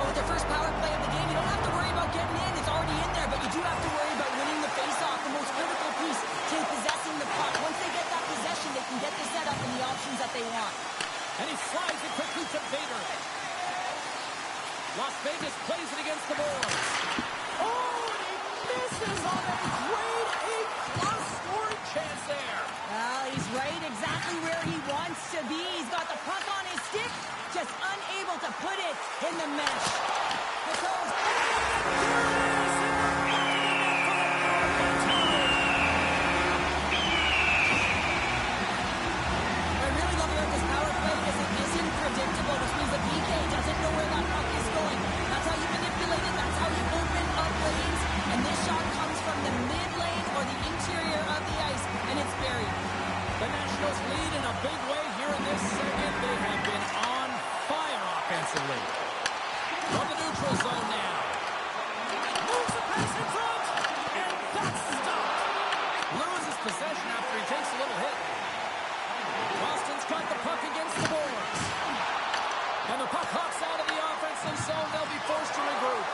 Well, with their first power play of the game, you don't have to worry about getting in. It's already in there, but you do have to worry about winning the face-off, the most critical piece to possessing the puck. Once they get that possession, they can get the setup and the options that they want. And he slides it quickly to Bader. Las Vegas plays it against the boards. Oh, and he misses on a grade A+ scoring chance there. Well, he's right exactly where he wants to be. He's got the puck on his stick, just unable to put it in the mesh. The goals. I really love hearing this power play because it isn't predictable, which means the PK doesn't know where that puck is going. That's how you manipulate it. That's how you open up lanes. And this shot comes from the mid lane or the interior of the ice, and it's buried. The Nationals lead in a big way here in this second. They have been on fire offensively. From the neutral zone now. Moves the pass in front, and that's stopped. Loses possession after he takes a little hit. Boston's got the puck against the boards. And the puck hawks out of the offensive zone. They'll be forced to regroup.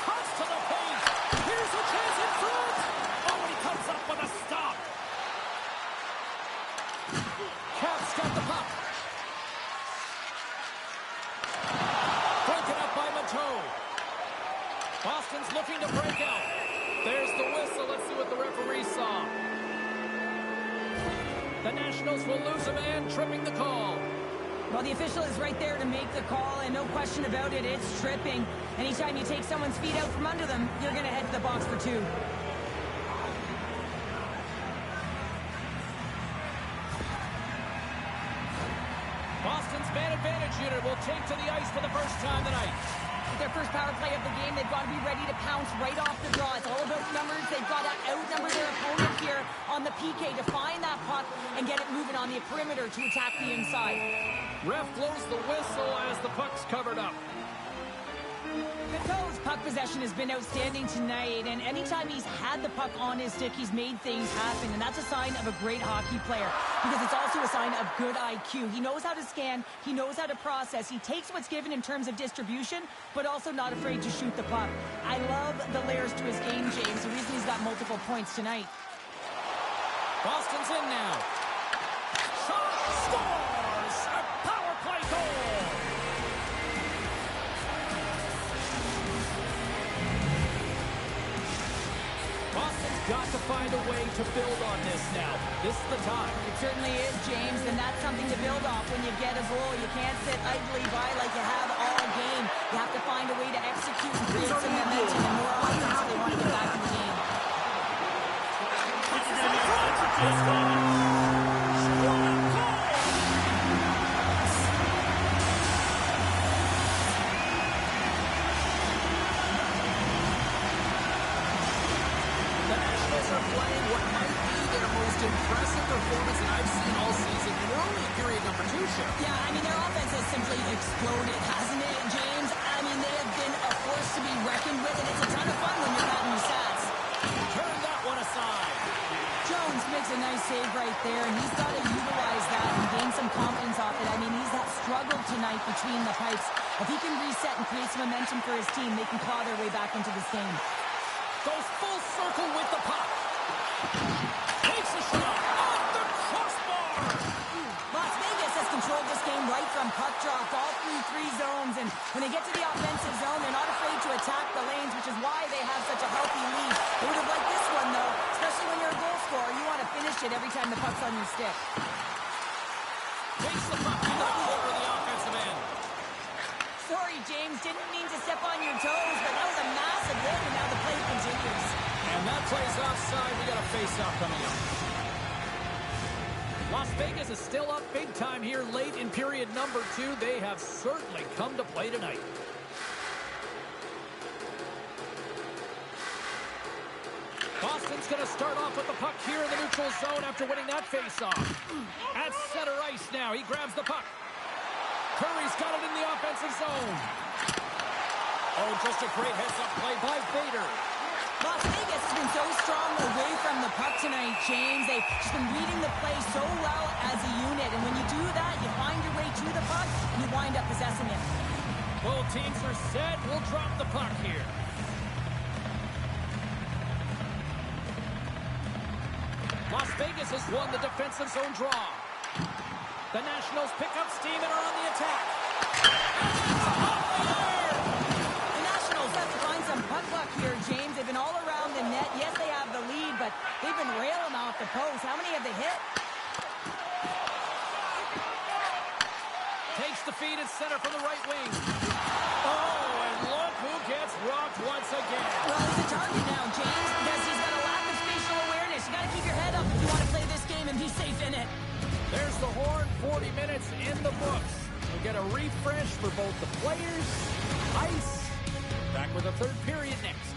Cuts to the paint. Here's a chance in front. Oh, and he comes up with a stop. Caps got the puck. Broken up by Mateau. Boston's looking to break out. There's the whistle. Let's see what the referee saw. The Nationals will lose a man, tripping the call. Well, the official is right there to make the call, and no question about it, it's tripping. Anytime you take someone's feet out from under them, you're going to head to the box for two. Boston's man advantage unit will take to the ice for the first time tonight. With their first power play of the game, they've got to be ready to pounce right off the draw. It's all about numbers. They've got to outnumber their opponent here on the PK to find that puck and get it moving on the perimeter to attack the inside. Ref blows the whistle as the puck's covered up. Mateau's puck possession has been outstanding tonight, and anytime he's had the puck on his stick, he's made things happen, and that's a sign of a great hockey player because it's also a sign of good IQ. He knows how to scan, he knows how to process, he takes what's given in terms of distribution, but also not afraid to shoot the puck. I love the layers to his game, James, the reason he's got multiple points tonight. Boston's in now. Shot scores! A power play goal! Boston's got to find a way to build on this now. This is the time. It certainly is, James, and that's something to build off when you get a goal. You can't sit idly by like you have all game. You have to find a way to execute and create some momentum and more offense if they want to get back in the game. Think you're going to need to execute. playing what might be their most impressive performance that I've seen all season, and we're only in period number 2, Sheriff. Yeah, I mean, their offense has simply exploded, hasn't it, James? I mean, they have been a force to be reckoned with, and it's a ton of fun when you're batting your stats. Turn that one aside. Jones makes a nice save right there, and he's got to utilize that and gain some confidence off it. I mean, he's had struggled tonight between the pipes. If he can reset and create some momentum for his team, they can claw their way back into this game. Goes full circle with the puck. Takes a shot off the crossbar. Las Vegas has controlled this game right from puck drop all through 3 zones, and when they get to the offensive zone, they're not afraid to attack the lanes, which is why they have such a healthy lead. They would have liked this one, though, especially when you're a goal scorer. You want to finish it every time the puck's on your stick. Takes the puck in the corner of the offensive end. Sorry, James, didn't mean to step on your toes, but that was a massive hit, and now the play continues. And that play's offside. We got a face-off coming up. Las Vegas is still up big time here late in period number 2. They have certainly come to play tonight. Boston's going to start off with the puck here in the neutral zone after winning that face-off. At center ice now. He grabs the puck. Curry's got it in the offensive zone. Oh, just a great heads-up play by Bader. Las Vegas has been so strong away from the puck tonight, James. They've just been reading the play so well as a unit. And when you do that, you find your way to the puck, and you wind up possessing it. Both teams are set. We'll drop the puck here. Las Vegas has won the defensive zone draw. The Nationals pick up steam and are on the attack. The Nationals have to find some puck luck here, James. They've been all around the net. Yes, they have the lead, but they've been railing off the post. How many have they hit? Takes the feed at center from the right wing. Oh, and look who gets rocked once again. Well, he's a target now, James, because he's got a lack of spatial awareness. You got to keep your head up if you want to play this game and be safe in it. There's the horn, 40 minutes in the books. We'll get a refresh for both the players, ice. Back with the third period next.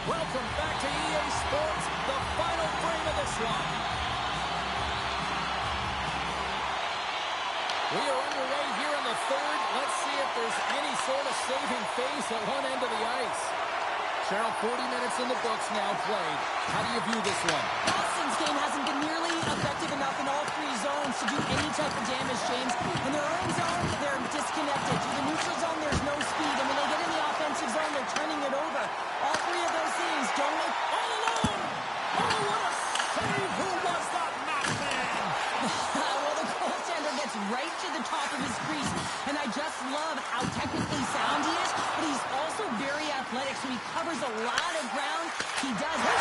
Welcome back to EA Sports, the final frame of this one. We are underway here in the third. Let's see if there's any sort of saving face at one end of the ice. Cheryl, 40 minutes in the books now played. How do you view this one? Boston's game hasn't been nearly effective enough in all 3 zones to do any type of damage, James. In their own zone, they're disconnected. To the neutral zone, there's no speed. And when they get in the offensive zone, they're turning it over. All 3 of those things don't make... All alone! Oh, what a save! Who was that madman? Well, the goaltender gets right to the top of his crease. And I just love how technically sound he is, but he's also very athletic, so he covers a lot of ground. He does. He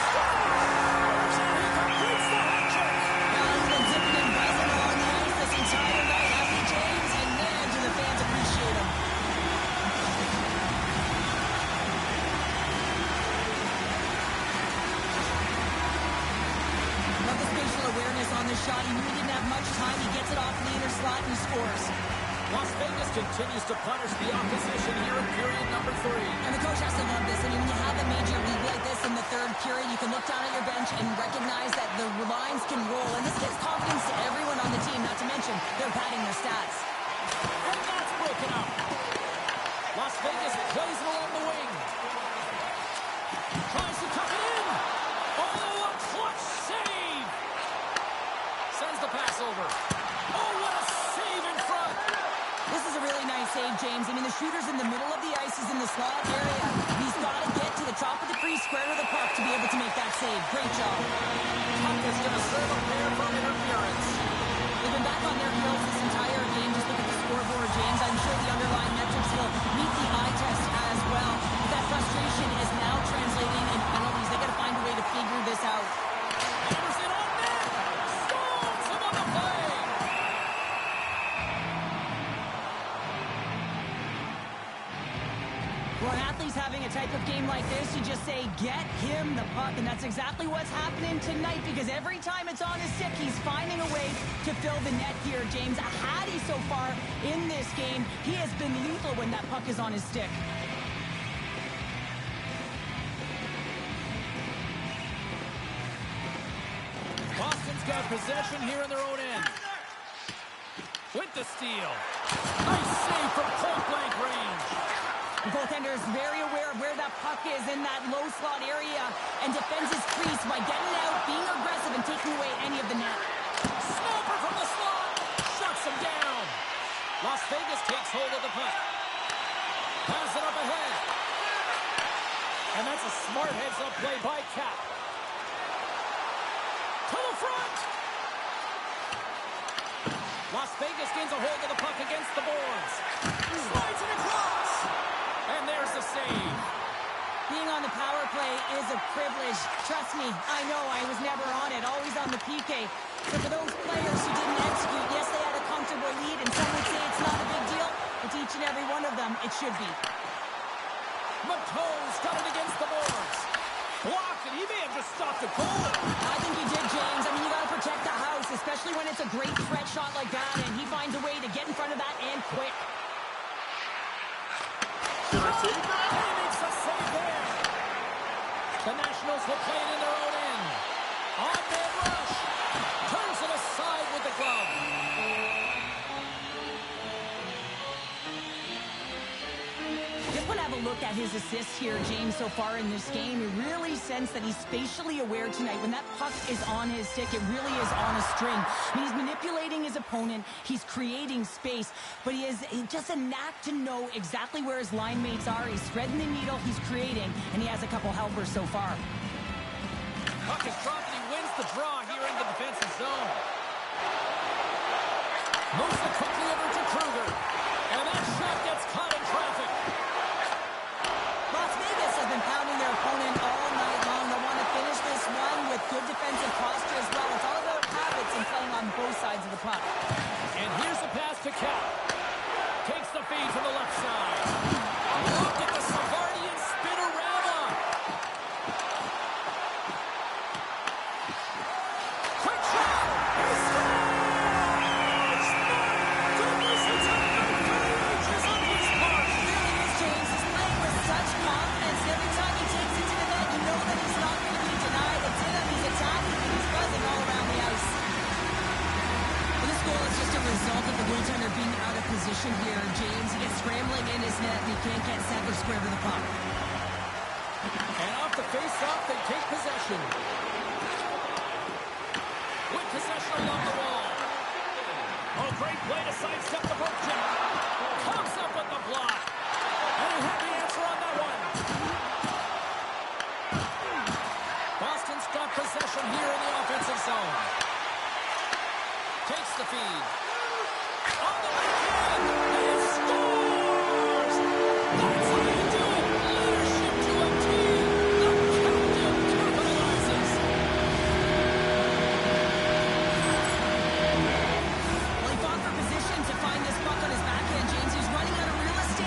completes the hat trick. He's been zipping and buzzing along the ice this entire night, hasn't he, James? And man, do the fans appreciate him. Love the spatial awareness on this shot. He knew he didn't have much time. He gets it off the inner slot and he scores. Las Vegas continues to punish the opposition here in period number 3. And the coach has to love this. I mean, when you have a major lead like this in the third period, you can look down at your bench and recognize that the lines can roll. And this gives confidence to everyone on the team, not to mention they're padding their stats. And that's broken up. Las Vegas plays it along the wing. Tries to tuck it in. Oh, a clutch save. Sends the pass over. Oh, what a save in front. This is a really nice save, James. I mean, the shooter's in the middle of the ice. He's in the slot area. He's got to get to the top of the crease, square to the puck to be able to make that save. Great job. Puck is going to serve a pair from interference. They've been back on their heels this entire game. Just look at the scoreboard, James. I'm sure the underlying metrics will meet the eye test as well. But that frustration is now translating in penalties. They got to find a way to figure this out. Anderson on net. Stones him on the play. When an athlete's having a type of game like this, you just say, get him the puck. And that's exactly what's happening tonight, because every time it's on his stick, he's finding a way to fill the net here, James. A Hattie so far in this game. He has been lethal when that puck is on his stick. Boston's got possession here in their own end. With the steal. Nice save from point-blank range. The goaltender is very aware of where that puck is in that low slot area and defends his crease by getting out, being aggressive, and taking away any of the net. Snapper from the slot. Shuts him down. Las Vegas takes hold of the puck. Pass it up ahead. And that's a smart heads-up play by Cap. To the front. Las Vegas gains a hold of the puck against the boards. Slides it across. And there's the save. Being on the power play is a privilege. Trust me, I know I was never on it, always on the PK. So for those players who didn't execute, yes, they had a comfortable lead, and some would say it's not a big deal, but to each and every one of them, it should be. McColl's got it against the boards. Blocked, and he may have just stopped a goal. I think he did, James. I mean, you got to protect the house, especially when it's a great threat shot like that, and he finds a way to get in front of that and quick. Should I save that? He makes a save there. The Nationals will play it in their own end. On their rush. Turns it aside with the glove. Just want to have a look at his assists here, James, so far in this game. You really sense that he's spatially aware tonight. When that puck is on his stick, it really is on a string. I mean, he's manipulating his opponent. He's creating space. But he has just a knack to know exactly where his line mates are. He's threading the needle, he's creating, and he has a couple helpers so far. Puck is dropped and he wins the draw here in the defensive zone. Moves it quickly over to Kruger. And that shot gets caught in traffic. Las Vegas has been pounding their opponent all night long. They want to finish this one with good defensive posture as well. It's all about habits and playing on both sides of the puck. And here's a pass to Cap. Takes the feed from the left side. Look at the Savardian spinorama. Quick shot. He scores! My goodness, it's another courageous on his part. It really is, James. He's playing with such confidence. Every time he takes it to the net, you know that he's not going to be denied. It's in him. He's attacking. He's buzzing all around the ice. Well, this goal is just a result of the goaltender being out of position here, James. He gets scrambling in his net, and he can't get set or square to the puck. And off the face-off, they take possession. With possession along the wall. Oh, great play to sidestep the poke check. Comes up with the block. And he had the answer on that one. Boston's got possession here in the offensive zone. Takes the feed. On the backhand. And scores! That's how you do it. Leadership to a team. The captain capitalizes. Well, he fought for position to find this puck on his backhand, James. He was running out of real estate.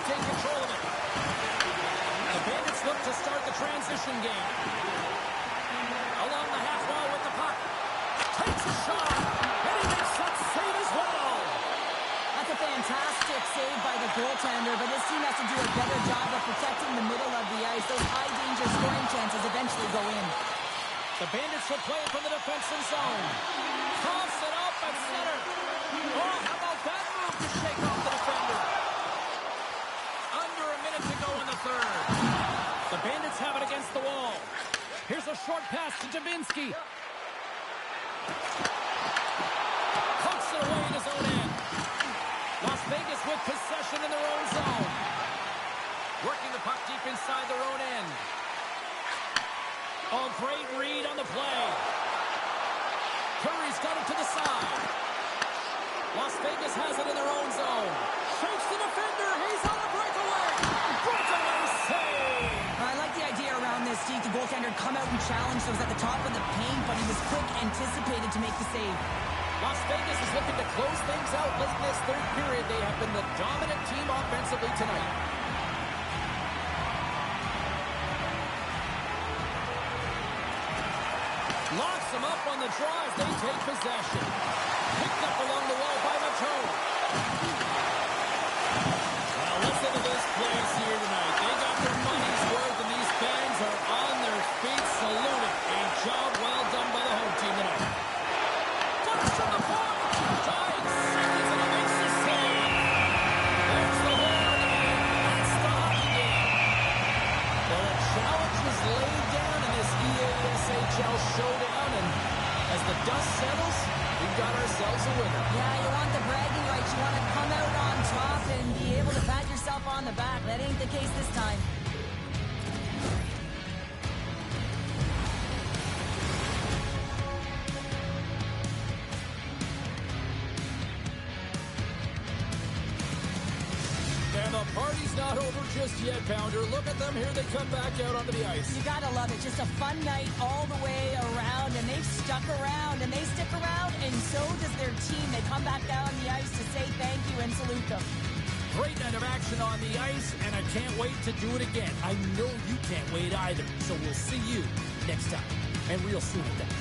take control of it. The Bandits look to start the transition game. Along the half wall with the puck. Takes a shot, and he makes that save as well. That's a fantastic save by the goaltender, but this team has to do a better job of protecting the middle of the ice. Those high-danger scoring chances eventually go in. The Bandits will play it from the defensive zone. Toss it up at center. Oh, how about that move to shake off the defender? Under a minute to go in the third. The Bandits have it against the wall. Here's a short pass to Dubinsky. Hooks it away in his own end. Las Vegas with possession in their own zone. Working the puck deep inside their own end. Oh, great read on the play. Curry's got it to the side. Las Vegas has it in their own zone. Shakes the defender. He's on the breakaway. Breakaway save. I like the idea around this, Steve. The goaltender come out and challenge those at the top of the paint, but he was quick, anticipated to make the save. Las Vegas is looking to close things out late in this third period. They have been the dominant team offensively tonight. Locks them up on the draw as they take possession. Picked up along the wall by Matone. Well, listen to this place here tonight. They got their money's worth, and these fans are on their feet saluting. A job well done by the home team tonight. Flush from the point. Tied seconds, and he makes the save. There's the horn of the game. That's the hockey game. Well, a challenge is laid down in this EASHL showdown, and as the dust settles, we've got ourselves a winner. Yeah, you want the bragging rights. You want to come out on top and be able to pat yourself on the back. That ain't the case this time. And the party's not over just yet, Pounder. Look at them. Here they come back out onto the ice. You gotta love it. Just a fun night all the way around, and they've stuck around, and they stick around, and so does their team. They come back down on the ice to say thank you and salute them. Great night of action on the ice, and I can't wait to do it again. I know you can't wait either. So we'll see you next time, and real soon at that.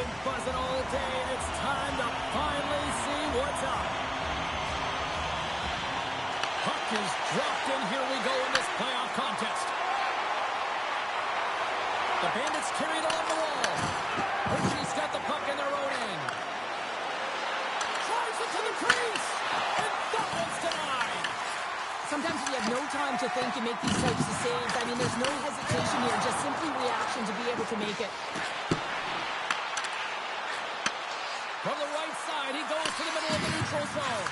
been buzzing all day, and it's time to finally see what's up. Puck is dropped, and here we go in this playoff contest. The Bandits carry it along the wall. Hershey's got the puck in their own end. Drives it to the crease, and that one's denied. Sometimes when you have no time to think and make these types of saves, I mean, there's no hesitation here, just simply reaction to be able to make it. From the right side, he goes to the middle of the neutral zone.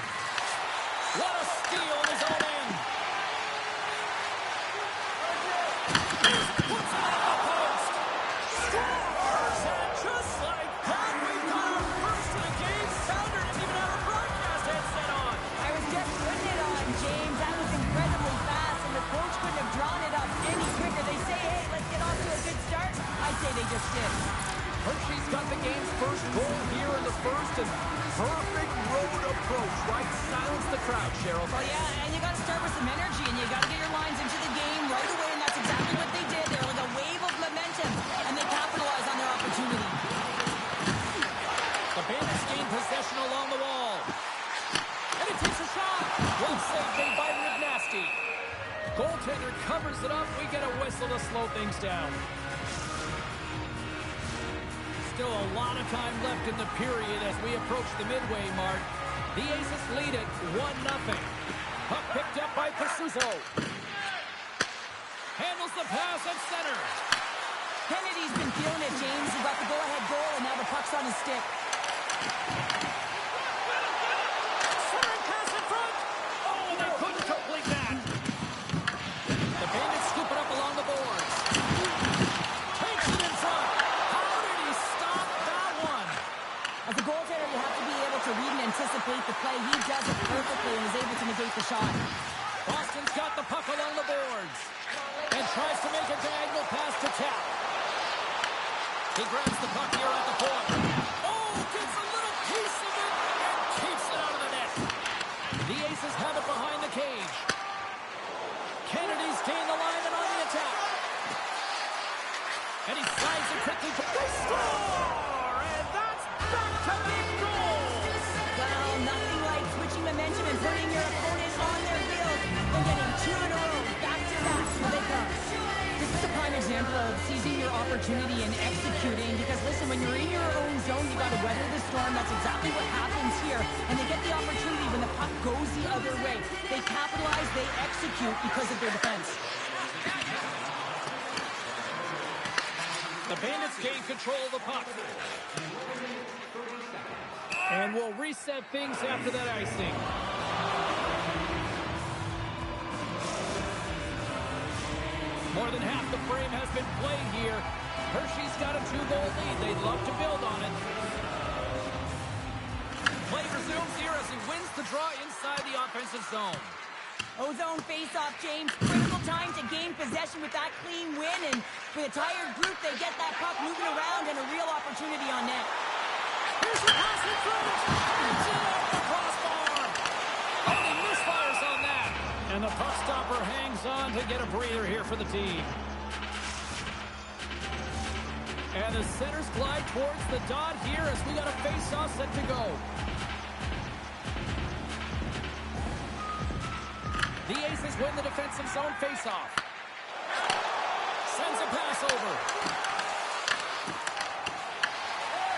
What a steal in his own end. Puts it on the post. Scores! And just like that, we've got our first of the game. Sounder didn't even have a broadcast headset on. I was just putting it on, James. That was incredibly fast, and the coach couldn't have drawn it up any quicker. They say, hey, let's get off to a good start. I say they just did. Hershey's got the game's first goal here in the first, and perfect road approach, right? Silence the crowd, Cheryl. Well, yeah, and you got to start with some energy, and you got to get your lines into the game right away, and that's exactly what they did. They were like a wave of momentum, and they capitalized on their opportunity. The Bandits gain possession along the wall. And he takes a shot. Well saved made by Nasty. Goaltender covers it up. We get a whistle to slow things down. Still a lot of time left in the period as we approach the midway mark. The Aces lead it 1-0. Puck picked up by Pasuso. Handles the pass at center. Kennedy's been feeling it, James. He got the go-ahead goal, and now the puck's on his stick. Centering pass in front. Oh, they couldn't complete that. The Bandits scoop it up along the boards. Takes it in front. How did he stop that one? As a goaltender, you have to be able to read and anticipate the play. He does it perfectly and is able to negate the shot. Boston's got the puck along the boards and tries to make a diagonal pass to Tap. He grabs the puck here at the point. Oh, gets a little piece of it and keeps it out of the net. The Aces have it behind the cage. Kennedy's gained the line and on the attack. And he slides it quickly. They score! And that's back-to-back goals! Well, nothing like switching momentum and putting your opponent on their heels and getting two in a row, back-to-back. Here they come. This is a prime example of seizing your opportunity and executing, because listen, when you're in your own zone, you got to weather the storm. That's exactly what happens here. And they get the opportunity when the puck goes the other way. They capitalize, they execute because of their defense. The Bandits gain control of the puck. And we'll reset things after that icing. More than half the frame has been played here. Hershey's got a 2-goal lead. They'd love to build on it. Play resumes here as he wins the draw inside the offensive zone. Ozone face-off, James. Critical time to gain possession with that clean win, and with a tired group, they get that puck moving around and a real opportunity on net. Here's the pass in front. It's in off the crossbar. Oh, he misfires on that. And the puck stopper hangs on to get a breather here for the team. And the centers glide towards the dot here as we got a face-off set to go. The Aces win the defensive zone face-off. Sends a pass over.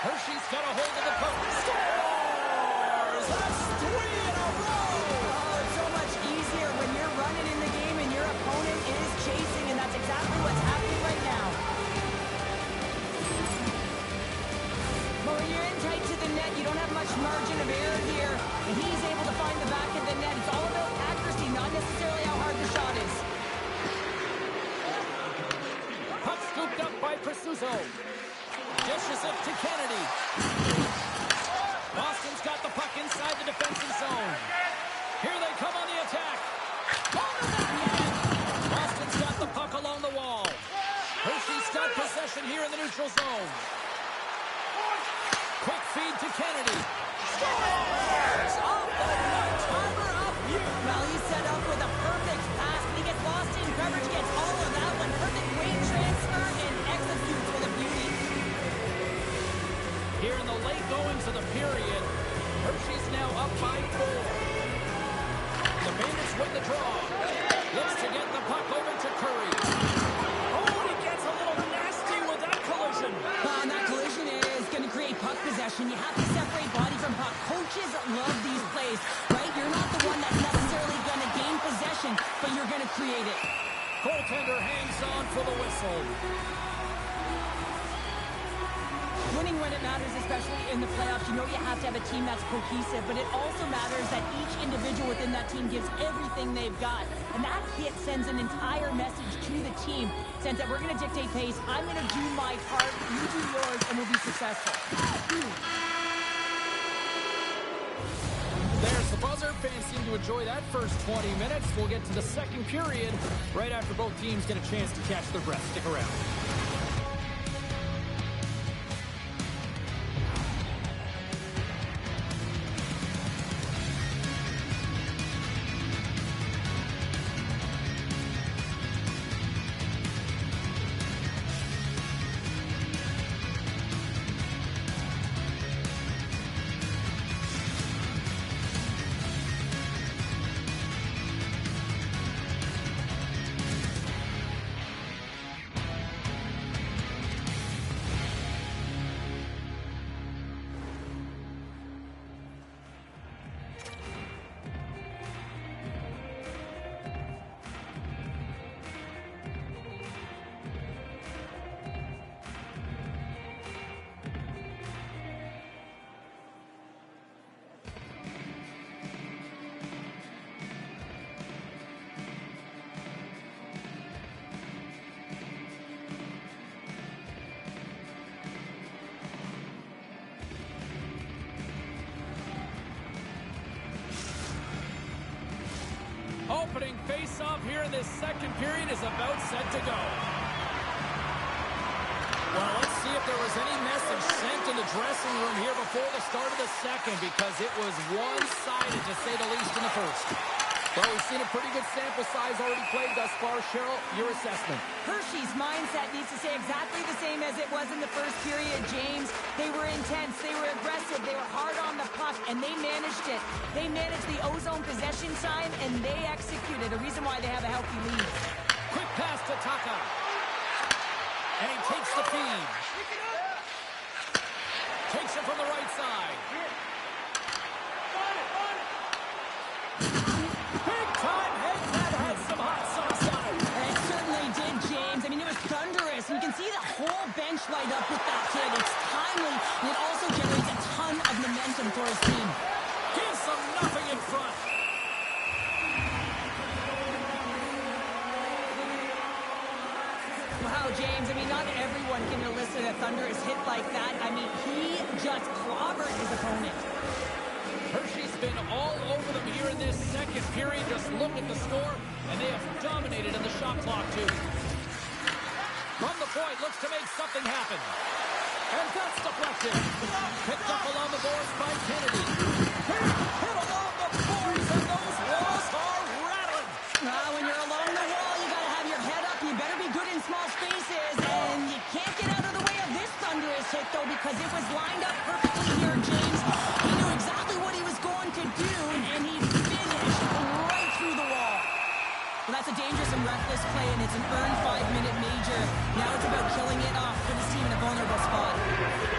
Hershey's got a hold of the puck. Scores! That's 3 in a row! Oh, it's so much easier when you're running in the game and your opponent is chasing, and that's exactly what's happening right now. But when you're in tight to the net, you don't have much margin of error here, and he's able to find the back of the net. It's all about accuracy, not necessarily how hard the shot is. Puck scooped up by Pasuso. Dishes it to Kennedy. Boston's got the puck inside the defensive zone. Here they come on the attack. On the backhand. Boston's got the puck along the wall. Hershey's got possession here in the neutral zone. Quick feed to Kennedy. Scores! Off the right timer up here. Well, he's set up with a perfect pass, but he gets lost in coverage, gets all of that one. Perfect weight transfer and executes with a beauty. Here in the late goings of the period, Hershey's now up by 4. The Bandits win the draw. Looks to get the puck over to Curry. Oh, he gets a little nasty with that collision. And that collision is going to create puck possession. You have to separate body from puck. Coaches love these plays, right? You're not the one that's necessarily going to gain possession, but you're going to create it. Goaltender hangs on for the whistle. Winning when it matters, especially in the playoffs, you know you have to have a team that's cohesive, but it also matters that each individual within that team gives everything they've got. And that hit sends an entire message to the team, sense that we're going to dictate pace, I'm going to do my part, you do yours, and we'll be successful. There's the buzzer. Fans seem to enjoy that first 20 minutes. We'll get to the second period right after both teams get a chance to catch their breath. Stick around. Opening face-off here in this second period is about set to go. Well, let's see if there was any message sent in the dressing room here before the start of the second, because it was one-sided, to say the least, in the first. Well, we've seen a pretty good sample size already played thus far. Cheryl, your assessment. Hershey's mindset needs to stay exactly the same as it was in the first period, James. They were intense, they were aggressive, they were hard on the puck, and they managed it. They managed the ozone possession time, and they executed. A reason why they have a healthy lead. Quick pass to Taka. And he takes the feed. Takes it from the right side. Big time hit that had some hot sauce on it. It certainly did, James. I mean, it was thunderous. You can see the whole bench light up with that hit. It's timely, and it also generates a ton of momentum for his team. Gives them nothing in front. Wow, James, I mean, not everyone can elicit a thunderous hit like that. I mean, he just clobbered his opponent. Hershey's been all over them here in this second period. Just look at the score, and they have dominated in the shot clock, too. From the point, looks to make something happen. And that's deflected. Picked up along the boards by Kennedy. Hit along the boards, and those walls are rattling. When you're along the wall, you got to have your head up. You better be good in small spaces. And you can't get out of the way of this thunderous hit, though, because it was lined up perfectly here, James. He knew exactly what he was going to do, and he finished right through the wall. Well, that's a dangerous and reckless play, and it's an earned 5-minute major. Now it's about killing it off for this team in a vulnerable spot.